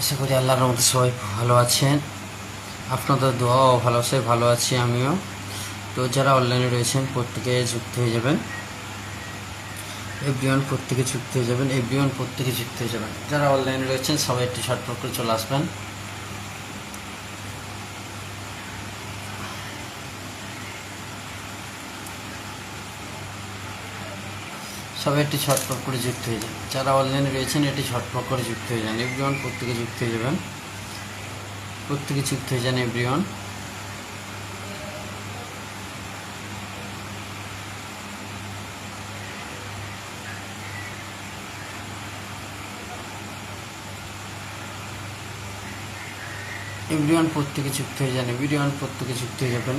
আশা করি আল্লাহর রহমতে সবাই ভালো আছেন। আপনাদের দোয়া ও ভালোবাসায় ভালো আছি আমিও। তো যারা অনলাইনে রয়েছেন প্রত্যেকে যুক্ত হয়ে যাবেন, এভরিওয়ান প্রত্যেকে যুক্ত হয়ে যাবেন, এভরিওয়ান প্রত্যেকে যুক্ত হয়ে যাবেন। যারা অনলাইনে রয়েছেন সবাই একটু শর্টকাট করে চলে আসবেন। সবাই একটু ছটফট করে যুক্ত হয়ে যান। যারা অনলাইনে রয়েছেন একটু ছটফট করে যুক্ত হয়ে যান। এভরিওয়ান প্রত্যেকে যুক্ত হয়ে যাবেন, প্রত্যেকে যুক্ত হয়ে যান এভরিওয়ান। এভরিওয়ান প্রত্যেকে যুক্ত হয়ে যান, এভরিওয়ান প্রত্যেকে যুক্ত হয়ে যাবেন।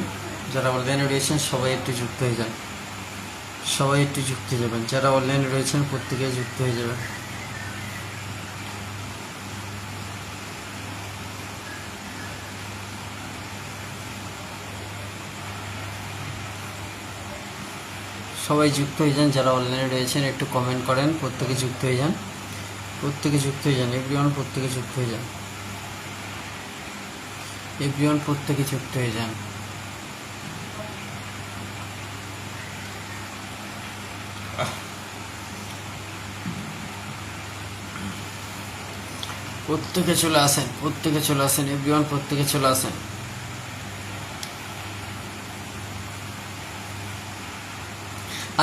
যারা অনলাইনে রয়েছেন সবাই একটু যুক্ত হয়ে যান, সবাই একটু যুক্ত হয়ে যাবেন। যারা অনলাইনে রয়েছেন প্রত্যেকে যুক্ত হয়ে যাবেন। সবাই যুক্ত হয়ে যান। যারা অনলাইনে রয়েছেন একটু কমেন্ট করেন, প্রত্যেকে যুক্ত হয়ে যান, প্রত্যেকে যুক্ত হয়ে যান। এভরিওয়ান প্রত্যেকে যুক্ত হয়ে যান, এভরিওয়ান প্রত্যেকে যুক্ত হয়ে যান। প্রত্যেকে চলে আসেন, প্রত্যেকে চলে আসেন, এভরিওয়ান প্রত্যেকে চলে আসেন।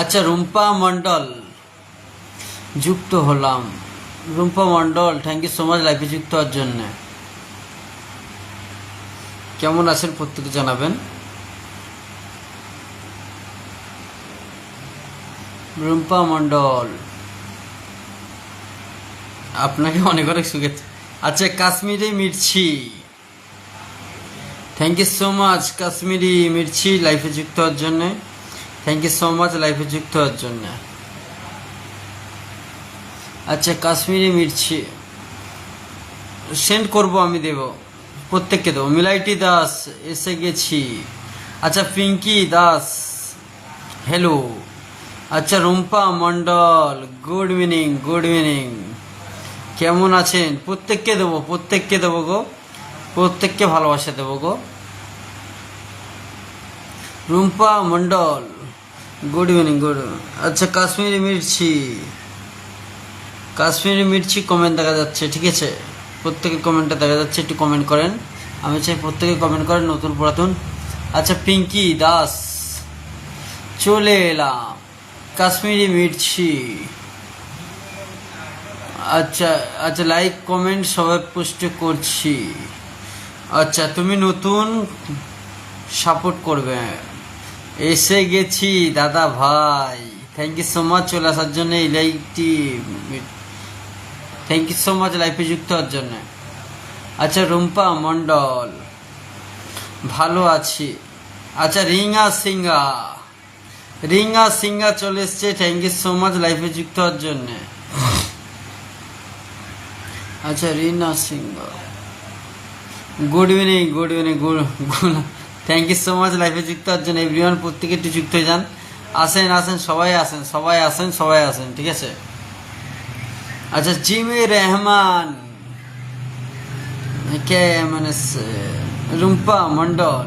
আচ্ছা, রুম্পা মণ্ডল যুক্ত হলাম। রুম্পা মণ্ডল, থ্যাংক ইউ সো মাচ লাইফে যুক্ত হওয়ার জন্য। কেমন আছেন প্রত্যেকে জানাবেন। রুম্পা মণ্ডল, আপনাকে অনেক অনেক শুভেচ্ছা। আচ্ছা, Kashmiri Mirchi, thank you so much Kashmiri Mirchi লাইফে যুক্ত হওয়ার জন্যে। থ্যাংক ইউ সো মাচ লাইফে যুক্ত হওয়ার জন্য। আচ্ছা, কাশ্মীরি মির্চি সেন্ড করব, আমি দেব, প্রত্যেককে দেবো। মিলাইটি দাস এসে গেছি। আচ্ছা, পিঙ্কি দাস হ্যালো। আচ্ছা, রুম্পা মণ্ডল গুড ইভিনিং, গুড ইভিনিং। কেমন আছেন? প্রত্যেককে দেবো, প্রত্যেককে দেবো গো, প্রত্যেককে ভালোবাসা দেবো গো। রুম্পা মণ্ডল গুড ইভিনিং, গুড। আচ্ছা, কাশ্মীরি মির্চি, কাশ্মীরি মির্চি কমেন্ট দেখা যাচ্ছে, ঠিক আছে? প্রত্যেকের কমেন্টটা দেখা যাচ্ছে, একটু কমেন্ট করেন। আমি চাই প্রত্যেকে কমেন্ট করেন, নতুন পুরাতন। আচ্ছা, পিঙ্কি দাস চলে এলাম, কাশ্মীরি মির্চি। আচ্ছা আচ্ছা, লাইক কমেন্ট সবাই পোস্ট করছি। আচ্ছা, তুমি নতুন সাপোর্ট করবে। এসে গেছি দাদা ভাই, থ্যাংক ইউ সো মাচ চলে আসার জন্য। এই লাইকটি, থ্যাংক ইউ সো মাচ লাইফে যুক্ত হওয়ার জন্য। আচ্ছা, রুম্পা মণ্ডল ভালো আছি। আচ্ছা, রিঙ্গা সিঙ্গা, রিঙ্গা সিঙ্গা চলে এসছে, থ্যাংক ইউ সো মাচ লাইফে যুক্ত হওয়ার জন্য। আচ্ছা, Rina Singha good evening, good evening, good good, thank you so much লাইফে যুক্ত হওয়ার জন্য। এভরিওয়ান প্রত্যেকে একটু যুক্ত হয়ে যান। আসেন আসেন, সবাই আসেন, সবাই আসেন, সবাই আসেন, ঠিক আছে? আচ্ছা, জিমি রহমান কে মানে রুম্পা মণ্ডল,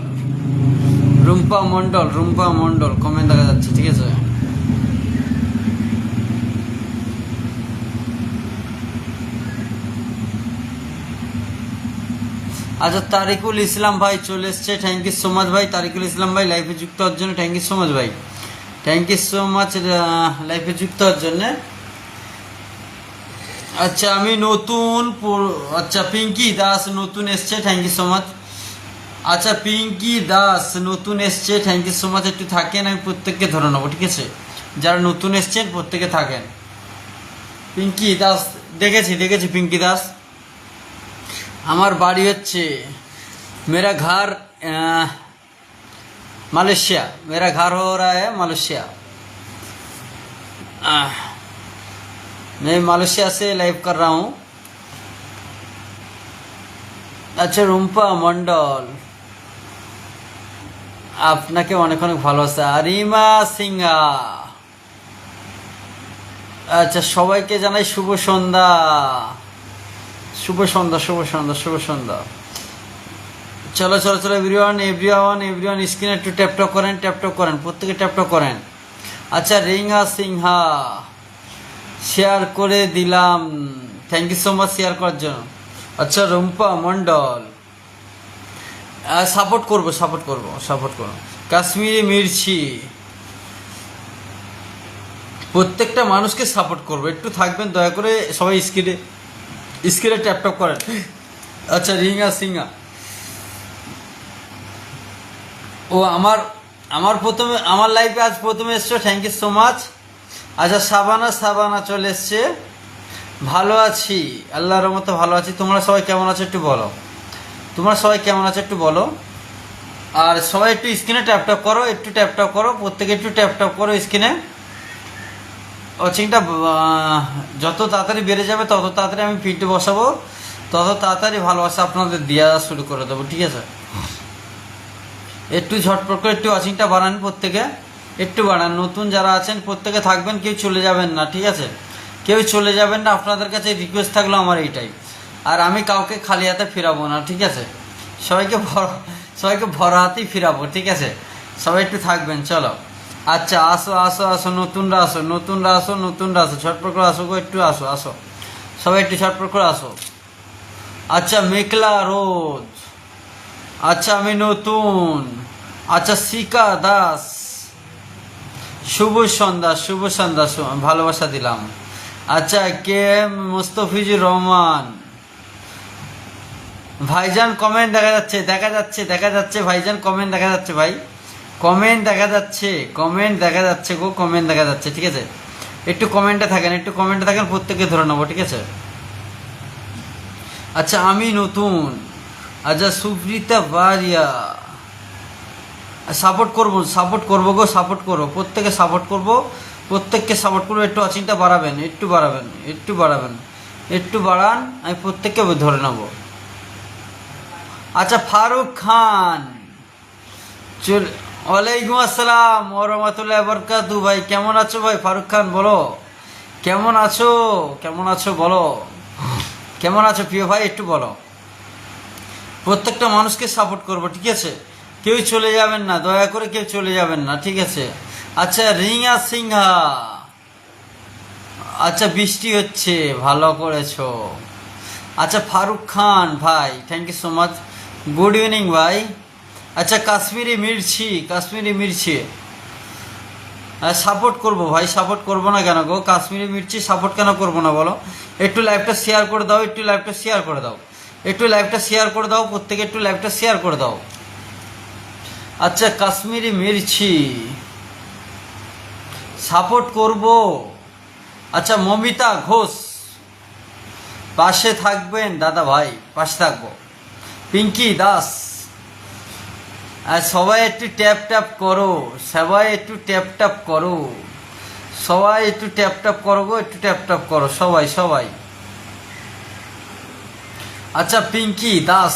রুম্পা মণ্ডল, রুম্পা মণ্ডল কমেন্ট দেখা যাচ্ছে, ঠিক আছে? আচ্ছা, তারিকুল ইসলাম ভাই চলে এসছে, থ্যাংক ইউ সো মাচ ভাই। তারিকুল ইসলাম ভাই লাইফে যুক্ত হওয়ার জন্য থ্যাংক ইউ সো মাচ ভাই, থ্যাংক ইউ সো মাচ লাইফে যুক্ত হওয়ার জন্য। আচ্ছা, আমি নতুন, আচ্ছা পিঙ্কি দাস নতুন এসছে, থ্যাংক ইউ সো মাচ। আচ্ছা, পিঙ্কি দাস নতুন এসছে, থ্যাংক ইউ সো মাচ। একটু থাকেন, আমি প্রত্যেককে ধরে নেবো, ঠিক আছে? যারা নতুন এসছেন প্রত্যেকে থাকেন। পিঙ্কি দাস, দেখেছি দেখেছি পিঙ্কি দাস। আমার বাড়ি হচ্ছে, मेरा घर मालয়েশিয়া, मेरा घर हो रहा है मालয়েশিया। मैं मालয়েশিया से लाइव कर रहा हूँ। আচ্ছা, রুম্পা মণ্ডল আপনাকে অনেক অনেক ভালোবাসা। রিমা সিংহা, আচ্ছা সবাইকে জানাই শুভ সন্ধ্যা, শুভ সন্ধ্যা, শুভ সন্ধ্যা, শুভ সন্ধ্যা। চলো চলো চলো এভরিওয়ান এভরিওয়ান এভরিওয়ান স্ক্রিনে একটু ট্যাপটপ করেন প্রত্যেকে ট্যাপটপ করেন। আচ্ছা রিঙ্গা সিংহা শেয়ার করে দিলাম, thank you so much share করার জন্য। আচ্ছা রুম্পা মন্ডল সাপোর্ট করবো। কাশ্মীরি মির্চি প্রত্যেকটা মানুষকে সাপোর্ট করবো, একটু থাকবেন দয়া করে সবাই স্ক্রিনে ট্যাপটপ করেন। আচ্ছা রিঙ্গা সিংহা ও আমার প্রথমে আমার লাইফে আজ প্রথমে এসছো, থ্যাংক ইউ সো মাচ। আচ্ছা সাবানা চলে এসছে, ভালো আছি আল্লাহর মতো ভালো আছি। তোমরা সবাই কেমন আছো একটু বলো। আর সবাই একটু স্ক্রিনে ট্যাপটপ করো প্রত্যেকে একটু ট্যাপটপ করো স্ক্রিনে। ওয়াচিংটা যত তাড়াতাড়ি বেড়ে যাবে তত তাড়াতাড়ি আমি ফিডে বসাবো, তত তাড়াতাড়ি ভালোবাসা আপনাদের দেওয়া শুরু করে দেবো, ঠিক আছে? একটু ঝটপট করে একটু ওয়াচিংটা বাড়ান, প্রত্যেকে একটু বাড়ান। নতুন যারা আছেন প্রত্যেকে থাকবেন, কেউ চলে যাবেন না, ঠিক আছে? কেউ চলে যাবেন না, আপনাদের কাছে রিকোয়েস্ট থাকলো আমার এইটাই। আর আমি কাউকে খালি হাতে ফিরাবো না, ঠিক আছে? সবাইকে ভরা হাতেই ফিরাবো, ঠিক আছে? সবাই একটু থাকবেন, চলো। আচ্ছা আসো নতুনরা আসো ঝটপট করে আসো গো, একটু আসো সবাই একটু ঝটপট করে আসো। আচ্ছা মেঘলা রোদ, আচ্ছা আমি নতুন। আচ্ছা শিকা দাস শুভ সন্ধ্যা ভালোবাসা দিলাম। আচ্ছা কে মুস্তফিজুর রহমান ভাইজান কমেন্ট দেখা যাচ্ছে ভাইজান কমেন্ট দেখা যাচ্ছে ভাই, কমেন্ট দেখা যাচ্ছে, ঠিক আছে? একটু কমেন্টে থাকেন প্রত্যেকে ধরে নেবো, ঠিক আছে? আচ্ছা আমি নতুন। আচ্ছা সুপ্রিতা বারিয়া সাপোর্ট করবো প্রত্যেককে সাপোর্ট করবো। একটু ওয়াচিংটা বাড়াবেন, একটু বাড়ান, আমি প্রত্যেককে ধরে নেবো। আচ্ছা ফারুক খান ওয়ালাইকুম আসসালাম ওয়া রাহমাতুল্লাহি ওয়া বারাকাতুহু। ভাই কেমন আছো ভাই? ফারুক খান বলো কেমন আছো বলো কেমন আছো প্রিয় ভাই, একটু বলো। প্রত্যেকটা মানুষকে সাপোর্ট করবো, ঠিক আছে? কেউ চলে যাবেন না, দয়া করে কেউ চলে যাবেন না, ঠিক আছে? আচ্ছা রিঙ্গা সিংহা আচ্ছা বৃষ্টি হচ্ছে, ভালো করেছো। আচ্ছা ফারুক খান ভাই thank you so much, good evening ভাই। আচ্ছা কাশ্মীরি মির্চি সাপোর্ট করবো ভাই, সাপোর্ট করবো না কেন গো? কাশ্মীরি মির্চি সাপোর্ট কেন করবো না বলো? একটু লাইভটা শেয়ার করে দাও, প্রত্যেকে একটু লাইভটা শেয়ার করে দাও। আচ্ছা কাশ্মীরি মির্চি সাপোর্ট করবো। আচ্ছা মমিতা ঘোষ পাশে থাকবেন দাদা ভাই, পাশে থাকবো। পিঙ্কি দাস আর সবাই একটু ট্যাপ করো সবাই। আচ্ছা পিঙ্কি দাস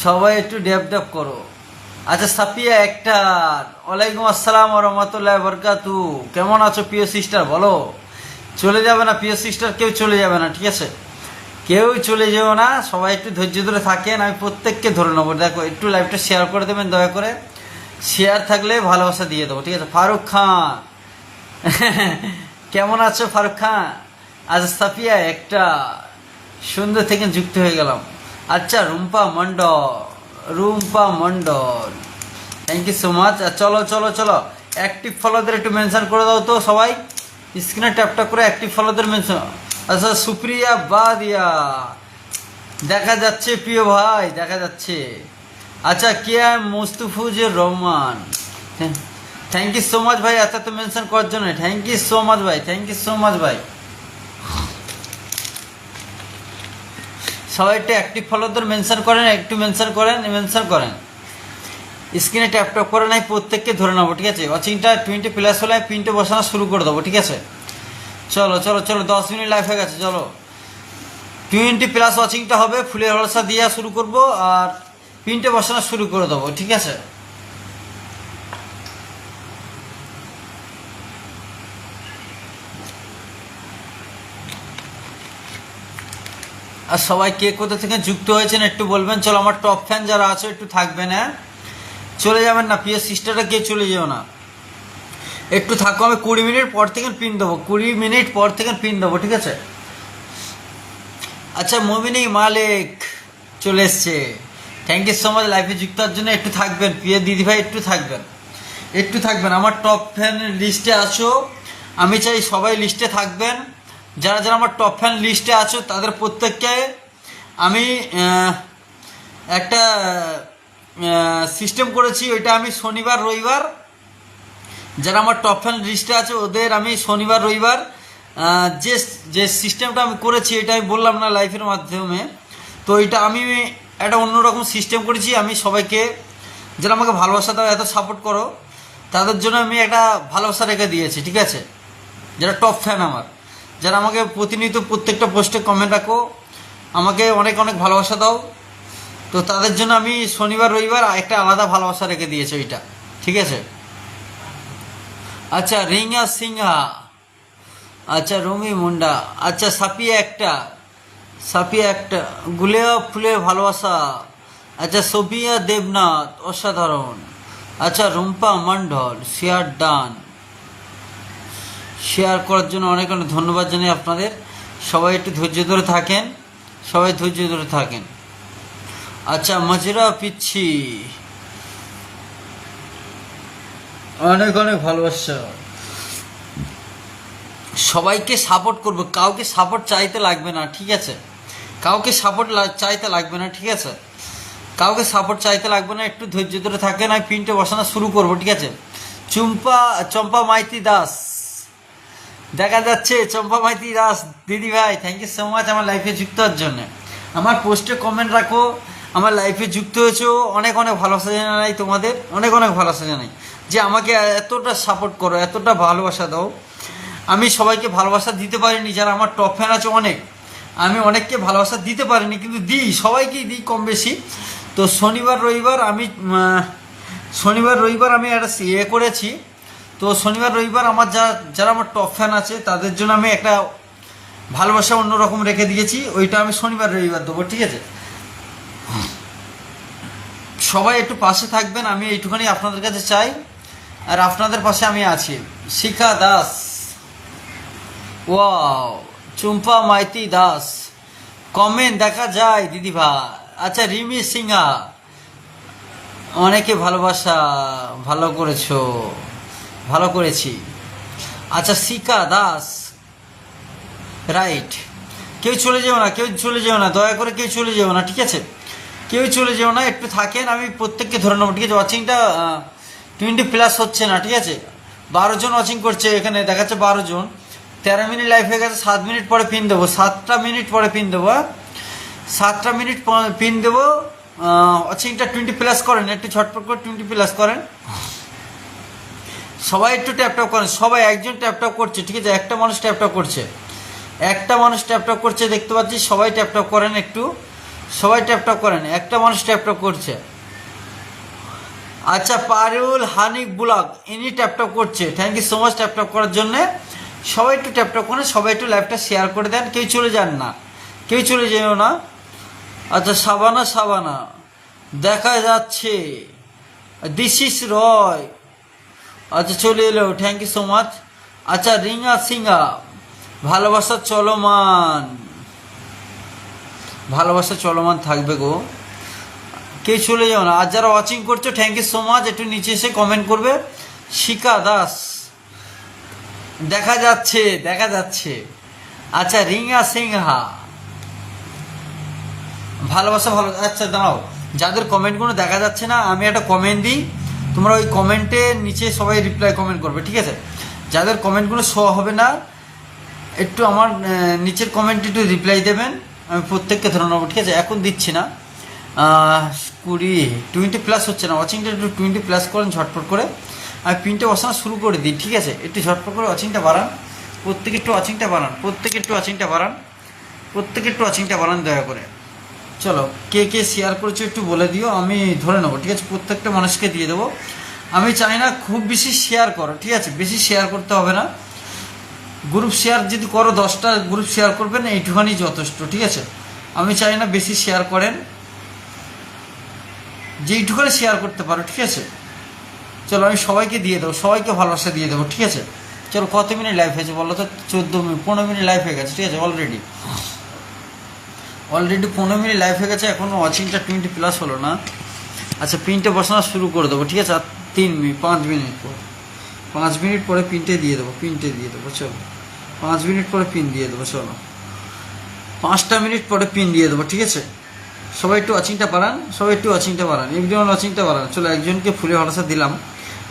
সবাই একটু ট্যাপ করো। আচ্ছা সাফিয়া একটার ওয়ালাইকুম আসসালাম ওয়া রাহমাতুল্লাহি ওয়া বারাকাতুহু। কেমন আছো প্রিয় সিস্টার বলো? চলে যাবে না প্রিয় সিস্টার, কেউ চলে যাবে না, ঠিক আছে? কেউ চলে যেও না, সবাই একটু ধৈর্য ধরে থাকেন, আমি প্রত্যেককে ধরে নেবো। দেখো একটু লাইভটা শেয়ার করে দেবেন দয়া করে, শেয়ার থাকলে ভালোবাসা দিয়ে দেবো, ঠিক আছে? ফারুক খান কেমন আছো ফারুক খান? আচ্ছা সাফিয়া একটা সুন্দর থেকে যুক্ত হয়ে গেলাম। আচ্ছা Rumpa Mondal thank you so much. চলো অ্যাক্টিভ ফলোদের একটু মেনশন করে দাও তো সবাই, স্ক্রিনে ট্যাপটা করে অ্যাক্টিভ ফলোদের মেনশন। আচ্ছা সুপ্রিয়া বাদিয়া দেখা যাচ্ছে প্রিয় ভাই, দেখা যাচ্ছে। আচ্ছা কে Mustafizur Rahman thank you so much ভাই, এত তো মেনশন করার জন্য থ্যাংক ইউ সো মাচ ভাই। সবাই একটু অ্যাক্টিভ ফলোদের মেনশন করেন, স্ক্রিনে ট্যাপ করে নাই প্রত্যেককে ধরে নেবো, ঠিক আছে? ওয়াচিংটা 20+ হলে পিনটা বসানো শুরু করে দেবো, ঠিক আছে? চলো 10 মিনিট লাইভ হয়ে গেছে, চলো 20+ ওয়াচিংটা হবে, ফুলের হলসা দিয়ে শুরু করব আর পিনটা বসানো শুরু করে দেবো, ঠিক আছে? আর সবাই কে কোথা থেকে যুক্ত হয়েছেন একটু বলবেন। চলো আমার টপ ফ্যান যারা আছো একটু থাকবেন, হ্যাঁ চলে যাবেন না, প্রিয় সিস্টাররা কে চলে যেও না, একটু থাকো। আমি 20 মিনিট পর থেকে পিন দেবো, 20 মিনিট পর থেকে পিন দেবো, ঠিক আছে। আচ্ছা মমিনী মালিক চলে এসছে, থ্যাংক ইউ সো মাচ লাইফে যুক্ত হওয়ার জন্য। একটু থাকবেন প্রিয় দিদিভাই, একটু থাকবেন, একটু থাকবেন। আমার টপ ফ্যান লিস্টে আছো, আমি চাই সবাই লিস্টে থাকবেন। যারা যারা আমার টপ ফ্যান লিস্টে আছো তাদের প্রত্যেককে আমি একটা সিস্টেম করেছি, ওইটা আমি শনিবার রবিবার যারা আমার টপ ফ্যান লিস্টে আছে ওদের আমি শনিবার রবিবার যে যে সিস্টেমটা আমি করেছি এটা আমি বললাম না লাইফের মাধ্যমে, তো এটা আমি একটা অন্যরকম সিস্টেম করেছি। আমি সবাইকে যারা আমাকে ভালোবাসা দাও, এত সাপোর্ট করো, তাদের জন্য আমি একটা ভালোবাসা রেখে দিয়েছি, ঠিক আছে। যারা টপ ফ্যান আমার, যারা আমাকে প্রতিনিয়ত প্রত্যেকটা পোস্টে কমেন্ট রাখো, আমাকে অনেক অনেক ভালোবাসা দাও, তো তাদের জন্য আমি শনিবার রবিবার একটা আলাদা ভালোবাসা রেখে দিয়েছি ওইটা, ঠিক আছে। আচ্ছা রিঙ্গা সিংহা, আচ্ছা রমি মুন্ডা, আচ্ছা সাপিয়া একটা গুলেয়া ফুলে ভালোবাসা, আচ্ছা সোফিয়া দেবনাথ অসাধারণ, আচ্ছা রুম্পা মণ্ডল শেয়ার ডান, শেয়ার করার জন্য অনেক অনেক ধন্যবাদ জানাই আপনাদের। সবাই একটু ধৈর্য ধরে থাকেন, সবাই ধৈর্য ধরে থাকেন। আচ্ছা মজরা পিচ্ছি অনেক অনেক ভালোবাসা, সবাইকে সাপোর্ট করবো, কাউকে সাপোর্ট চাইতে লাগবে না, ঠিক আছে। কাউকে সাপোর্ট চাইতে লাগবে না, ঠিক আছে, কাউকে সাপোর্ট চাইতে লাগবে না, একটু ধৈর্য ধরে থাকেন। আমি পিনটা বসানো শুরু করবো, ঠিক আছে। চম্পা মাইতি দাস দেখা যাচ্ছে, চম্পা মাইতি দাস দিদি ভাই থ্যাংক ইউ সো মাচ আমার লাইফে যুক্ত হওয়ার জন্য। আমার পোস্টে কমেন্ট রাখো, আমার লাইফে যুক্ত হয়েছো, অনেক অনেক ভালোবাসা জানাই তোমাদের, অনেক অনেক ভালোবাসা জানাই যে আমাকে এতটা সাপোর্ট করো, এতটা ভালোবাসা দাও। আমি সবাইকে ভালোবাসা দিতে পারিনি, যারা আমার টপ ফ্যান আছে অনেক, আমি অনেককে ভালোবাসা দিতে পারিনি, কিন্তু দিই, সবাইকেই দিই কম বেশি। তো শনিবার রবিবার আমি একটা করেছি, তো শনিবার রবিবার আমার যারা আমার টপ ফ্যান আছে তাদের জন্য আমি একটা ভালোবাসা অন্যরকম রেখে দিয়েছি, ওইটা আমি শনিবার রবিবার দেবো, ঠিক আছে। সবাই একটু পাশে থাকবেন, আমি এইটুখানি আপনাদের কাছে চাই, আর আপনাদের পাশে আমি আছি। শিখা দাস, ওয়াও, চুম্পা মাইতি দাস, কমেন্ট দেখা যায় দিদি ভাই। আচ্ছা রিমি সিংহা, অনেকে ভালোবাসা, ভালো করেছো, ভালো করেছি। আচ্ছা শিখা দাস, রাইট। কেউ চলে যেও না, কেউ চলে যেও না, দয়া করে কেউ চলে যেও না, ঠিক আছে, কেউ চলে যেও না, একটু থাকেন, আমি প্রত্যেককে ধরে নেবো, ঠিক আছে। ওয়াচিংটা 20+ হচ্ছে না, ঠিক আছে। 12 জন ওয়াচিং করছে, এখানে দেখাচ্ছে 12 জন, 13 মিনিট লাইভ হয়ে গেছে। 7 মিনিট পরে পিন দেবো, 7টা মিনিট পরে পিন দেবো, 7টা মিনিট পিন দেবো। ওয়াচিংটা 20+ করেন, একটু ঝটপট করে 20+ করেন, সবাই একটু ট্যাপটপ করেন, সবাই একজন ট্যাপটপ করছে, ঠিক আছে, একটা মানুষ ট্যাপটপ করছে, একটা মানুষ ট্যাপটপ করছে দেখতে পাচ্ছি, সবাই ট্যাপটপ করেন, একটু সবাই ট্যাপটপ করেন, একটা মানুষ ট্যাপটপ করছে। আচ্ছা পারুল হানিক ব্লগ ইনি ট্যাপটপ করছে, থ্যাংক ইউ সো মাচ ট্যাপটপ করার জন্যে। সবাই একটু ট্যাপটপ করেন, সবাই একটু লাইভটা শেয়ার করে দেন, কেউ চলে যান না, কেউ চলে যেও না। আচ্ছা সাবানা দেখা যাচ্ছে, দিস ইস রয়, আচ্ছা চলে এলো, থ্যাংক ইউ সো মাচ। আচ্ছা রিঙ্গা সিংহা, ভালোবাসা চলমান থাকবে গো, কেউ চলে যাও না। আর যারা ওয়াচিং করছো থ্যাংক ইউ সো মাচ, একটু নিচে এসে কমেন্ট করবে। শিখা দাস দেখা যাচ্ছে। আচ্ছা রিঙ্গা সিংহা, ভালোবাসা ভালো। আচ্ছা দাঁড়াও, যাদের কমেন্টগুলো দেখা যাচ্ছে না আমি একটা কমেন্ট দিই, তোমরা ওই কমেন্টের নিচে সবাই রিপ্লাই কমেন্ট করবে, ঠিক আছে। যাদের কমেন্টগুলো শো হবে না একটু আমার নিচের কমেন্টে একটু রিপ্লাই দেবেন, আমি প্রত্যেককে ধরে নেবো, ঠিক আছে। এখন দিচ্ছি না, 20+ হচ্ছে না, ওয়াচিংটা একটু 20+ করেন ঝটপট করে, আমি পিনটা বসানো শুরু করে দিই, ঠিক আছে। একটু ঝটপট করে ওয়াচিংটা বাড়ান, প্রত্যেকে একটু ওয়াচিংটা বাড়ান, দয়া করে। চলো কে কে শেয়ার করেছো একটু বলে দিও, আমি ধরে নেবো, ঠিক আছে, প্রত্যেকটা মানুষকে দিয়ে দেবো। আমি চাই না খুব বেশি শেয়ার করো, ঠিক আছে, বেশি শেয়ার করতে হবে না। গ্রুপ শেয়ার যদি করো 10টা গ্রুপ শেয়ার করবেন, এইটুখানি যথেষ্ট, ঠিক আছে। আমি চাই না বেশি শেয়ার করেন, যেইটুখানি শেয়ার করতে পারো, ঠিক আছে? চলো আমি সবাইকে দিয়ে দেবো, সবাইকে ভালোবাসা দিয়ে দেবো, ঠিক আছে? চলো কত মিনিট লাইভ হয়েছে বলো তো? 14 মিনিট, 15 মিনিট লাইভ হয়ে গেছে, ঠিক আছে? অলরেডি 15 মিনিট লাইভ হয়ে গেছে, এখনও ওয়াচিংটা 20+ হলো না। আচ্ছা প্রিন্টে বসানো শুরু করে দেবো, ঠিক আছে? আর 5 মিনিট পর, 5 মিনিট পরে প্রিন্টে দিয়ে দেবো, চলো 5 মিনিট পরে পিন দিয়ে দেবো, চলো 5টা মিনিট পরে পিন দিয়ে দেবো, ঠিক আছে? সবাই একটু ওয়াচিংটা বাড়ান, এভরিওয়ান ওয়াচিংটা বাড়ান। চলো একজনকে ফুলে ভালোবাসা দিলাম,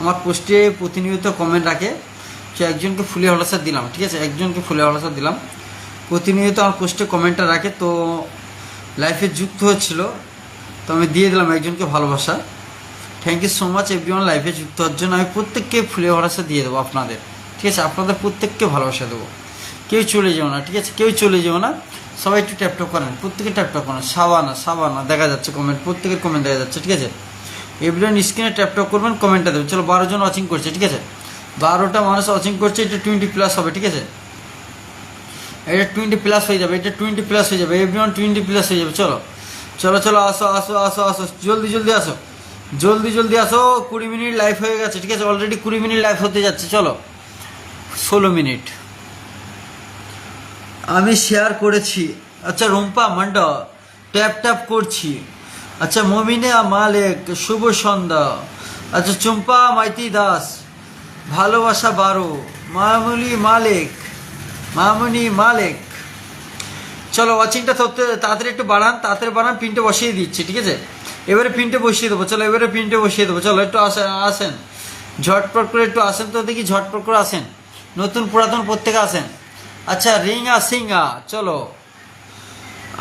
আমার পোস্টে প্রতিনিয়ত কমেন্ট রাখে, একজনকে ফুলে ভালোবাসা দিলাম, ঠিক আছে? একজনকে ফুলে ভালোবাসা দিলাম, প্রতিনিয়ত আমার পোস্টে কমেন্টটা রাখে, তো লাইফে যুক্ত হচ্ছিল, তো আমি দিয়ে দিলাম একজনকে ভালোবাসা। Thank you so much everyone লাইফে যুক্ত হওয়ার জন্য। আমি প্রত্যেককে ফুলে ভালোবাসা দিয়ে দেবো আপনাদের, ঠিক আছে? আপনাদের প্রত্যেককে ভালোবাসা দেবো, কেউ চলে যাও না, ঠিক আছে? কেউ চলে যাও না, সবাই একটু ট্যাপটপ করেন, প্রত্যেকে ট্যাপটপ করেন। সাবানা দেখা যাচ্ছে কমেন্ট, প্রত্যেকের কমেন্ট দেখা যাচ্ছে, ঠিক আছে? এভরিওয়ান স্ক্রিনে ট্যাপটপ করবেন, কমেন্টটা দেবেন। চলো 12 জন ওয়াচিং করছে, ঠিক আছে? 12টা মানুষ ওয়াচিং করছে, এটা 20+ হবে, ঠিক আছে? এটা 20+ হয়ে যাবে, এভরিওয়ান 20+ হয়ে যাবে। চলো আসো, জলদি আসো। 20 মিনিট লাইভ হয়ে গেছে, ঠিক আছে? অলরেডি 20 মিনিট লাইভ হতে যাচ্ছে। চলো 16 মিনিট আমি শেয়ার করেছি। আচ্ছা রুম্পা মন্ডল ট্যাপ করছি। আচ্ছা মমিনা মালিক শুভ সন্ধ্যা। আচ্ছা চম্পা মাইতি দাস ভালোবাসা 12। মামুনি মালিক চলো ওয়াচিংটা তাড়াতাড়ি একটু বাড়ান, পিনটা বসিয়ে দিচ্ছি, ঠিক আছে? এবারে পিনটা বসিয়ে দেবো, চলো চলো একটু আসেন ঝটপট করে একটু আসেন তো দেখি, ঝটপট করে আসেন, নতুন পুরাতন প্রত্যেকে আসেন। আচ্ছা রিঙ্গা সিঙ্গা চলো,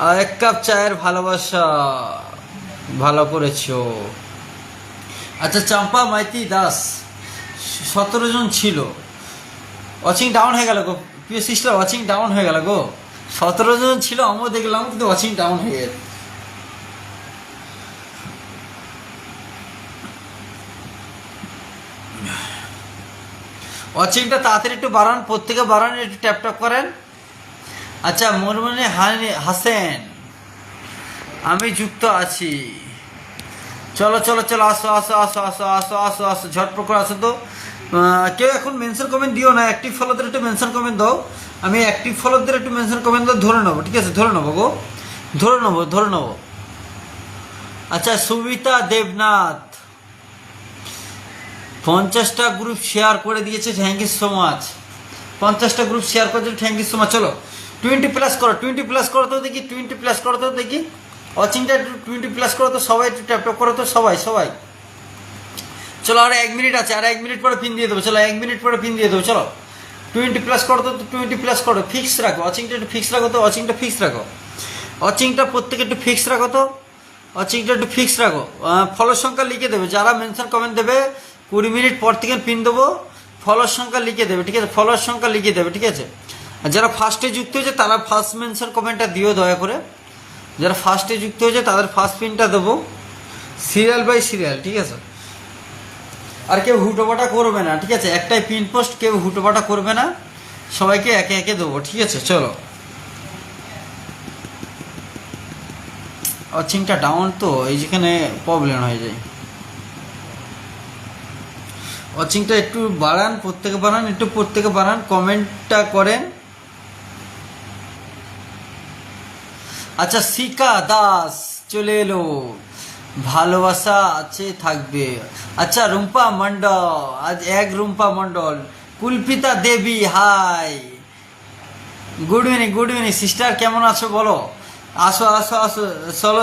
আর 1 কাপ চায়ের ভালোবাসা, ভালো করেছো। আচ্ছা চম্পা মাইতি দাস 17 জন ছিল, ওয়াচিং ডাউন হয়ে গেল গো প্রিয় সিস্টার, ওয়াচিং ডাউন হয়ে গেল গো। 17 জন ছিল, আমিও দেখলাম, কিন্তু ওয়াচিং ডাউন হয়ে গেল। ওয়াচিংটা তাড়াতাড়ি একটু বাড়ান, প্রত্যেকে বাড়ান, একটু ট্যাপটপ করেন। আচ্ছা মনমনে হাসেন আমি যুক্ত আছি। চলো আসো ঝটপট করে আসো তো। কেউ এখন মেনশন কমেন্ট দিও না, অ্যাক্টিভ ফলোদের একটু মেনশন কমেন্ট দাও। আমি অ্যাক্টিভ ফলোদের একটু মেনশন কমেন্ট দাও, ধরে নেবো, ঠিক আছে? ধরে নেবো। আচ্ছা সুবিতা দেবনাথ 50টা গ্রুপ শেয়ার করে দিয়েছে, থ্যাংক ইউ সো মাচ। 50টা গ্রুপ শেয়ার করে দিয়েছে, থ্যাংক ইউ সো মাচ। চলো 20+ করো, 20+ করো তো দেখি, 20+ করো তো দেখি, ওয়াচিংটা একটু 20+ করো তো, সবাই একটু ট্যাপটপ করো তো, সবাই। চলো আর 1 মিনিট আছে, আর 1 মিনিট পরে পিন দিয়ে দেবো, চলো 1 মিনিট পরে পিন দিয়ে দেবো। চলো 20+ করো তো, 20+ করো, ফিক্স রাখো ওয়াচিংটা, একটু ফিক্স রাখো তো, ওয়াচিংটা প্রত্যেকে একটু ফিক্স রাখো তো, ফলোর সংখ্যা লিখে দেবে, যারা মেনশন কমেন্ট দেবে 20 মিনিট পর থেকে পিন দেবো, ফলোর সংখ্যা লিখে দেবে, ঠিক আছে? ঠিক আছে? আর যারা ফার্স্টে যুক্ত হয়েছে তারা ফার্স্ট মেনশন কমেন্টটা দিও দয়া করে, যারা ফার্স্টে যুক্ত হয়েছে তাদের ফার্স্ট পিনটা দেবো, সিরিয়াল বাই সিরিয়াল, ঠিক আছে? আর কেউ হুটোপাটা করবে না, ঠিক আছে? একটাই পিন পোস্ট, কেউ হুটোপাটা করবে না, সবাইকে একে একে দেবো, ঠিক আছে? চলো ওয়াচিংটা ডাউন তো, এই যেখানে প্রবলেম হয়ে যায়। ওয়াচিংটা একটু বাড়ান, প্রত্যেকে বাড়ান, কমেন্টটা করেন। আচ্ছা শিকা দাস চলে এলো, ভালোবাসা আছে থাকবে। আচ্ছা রুম্পা মন্ডল, আজ রুম্পা মন্ডল। কুলপিতা দেবী হাই, গুড ইভিনিং সিস্টার, কেমন আছো বলো? আসো চলো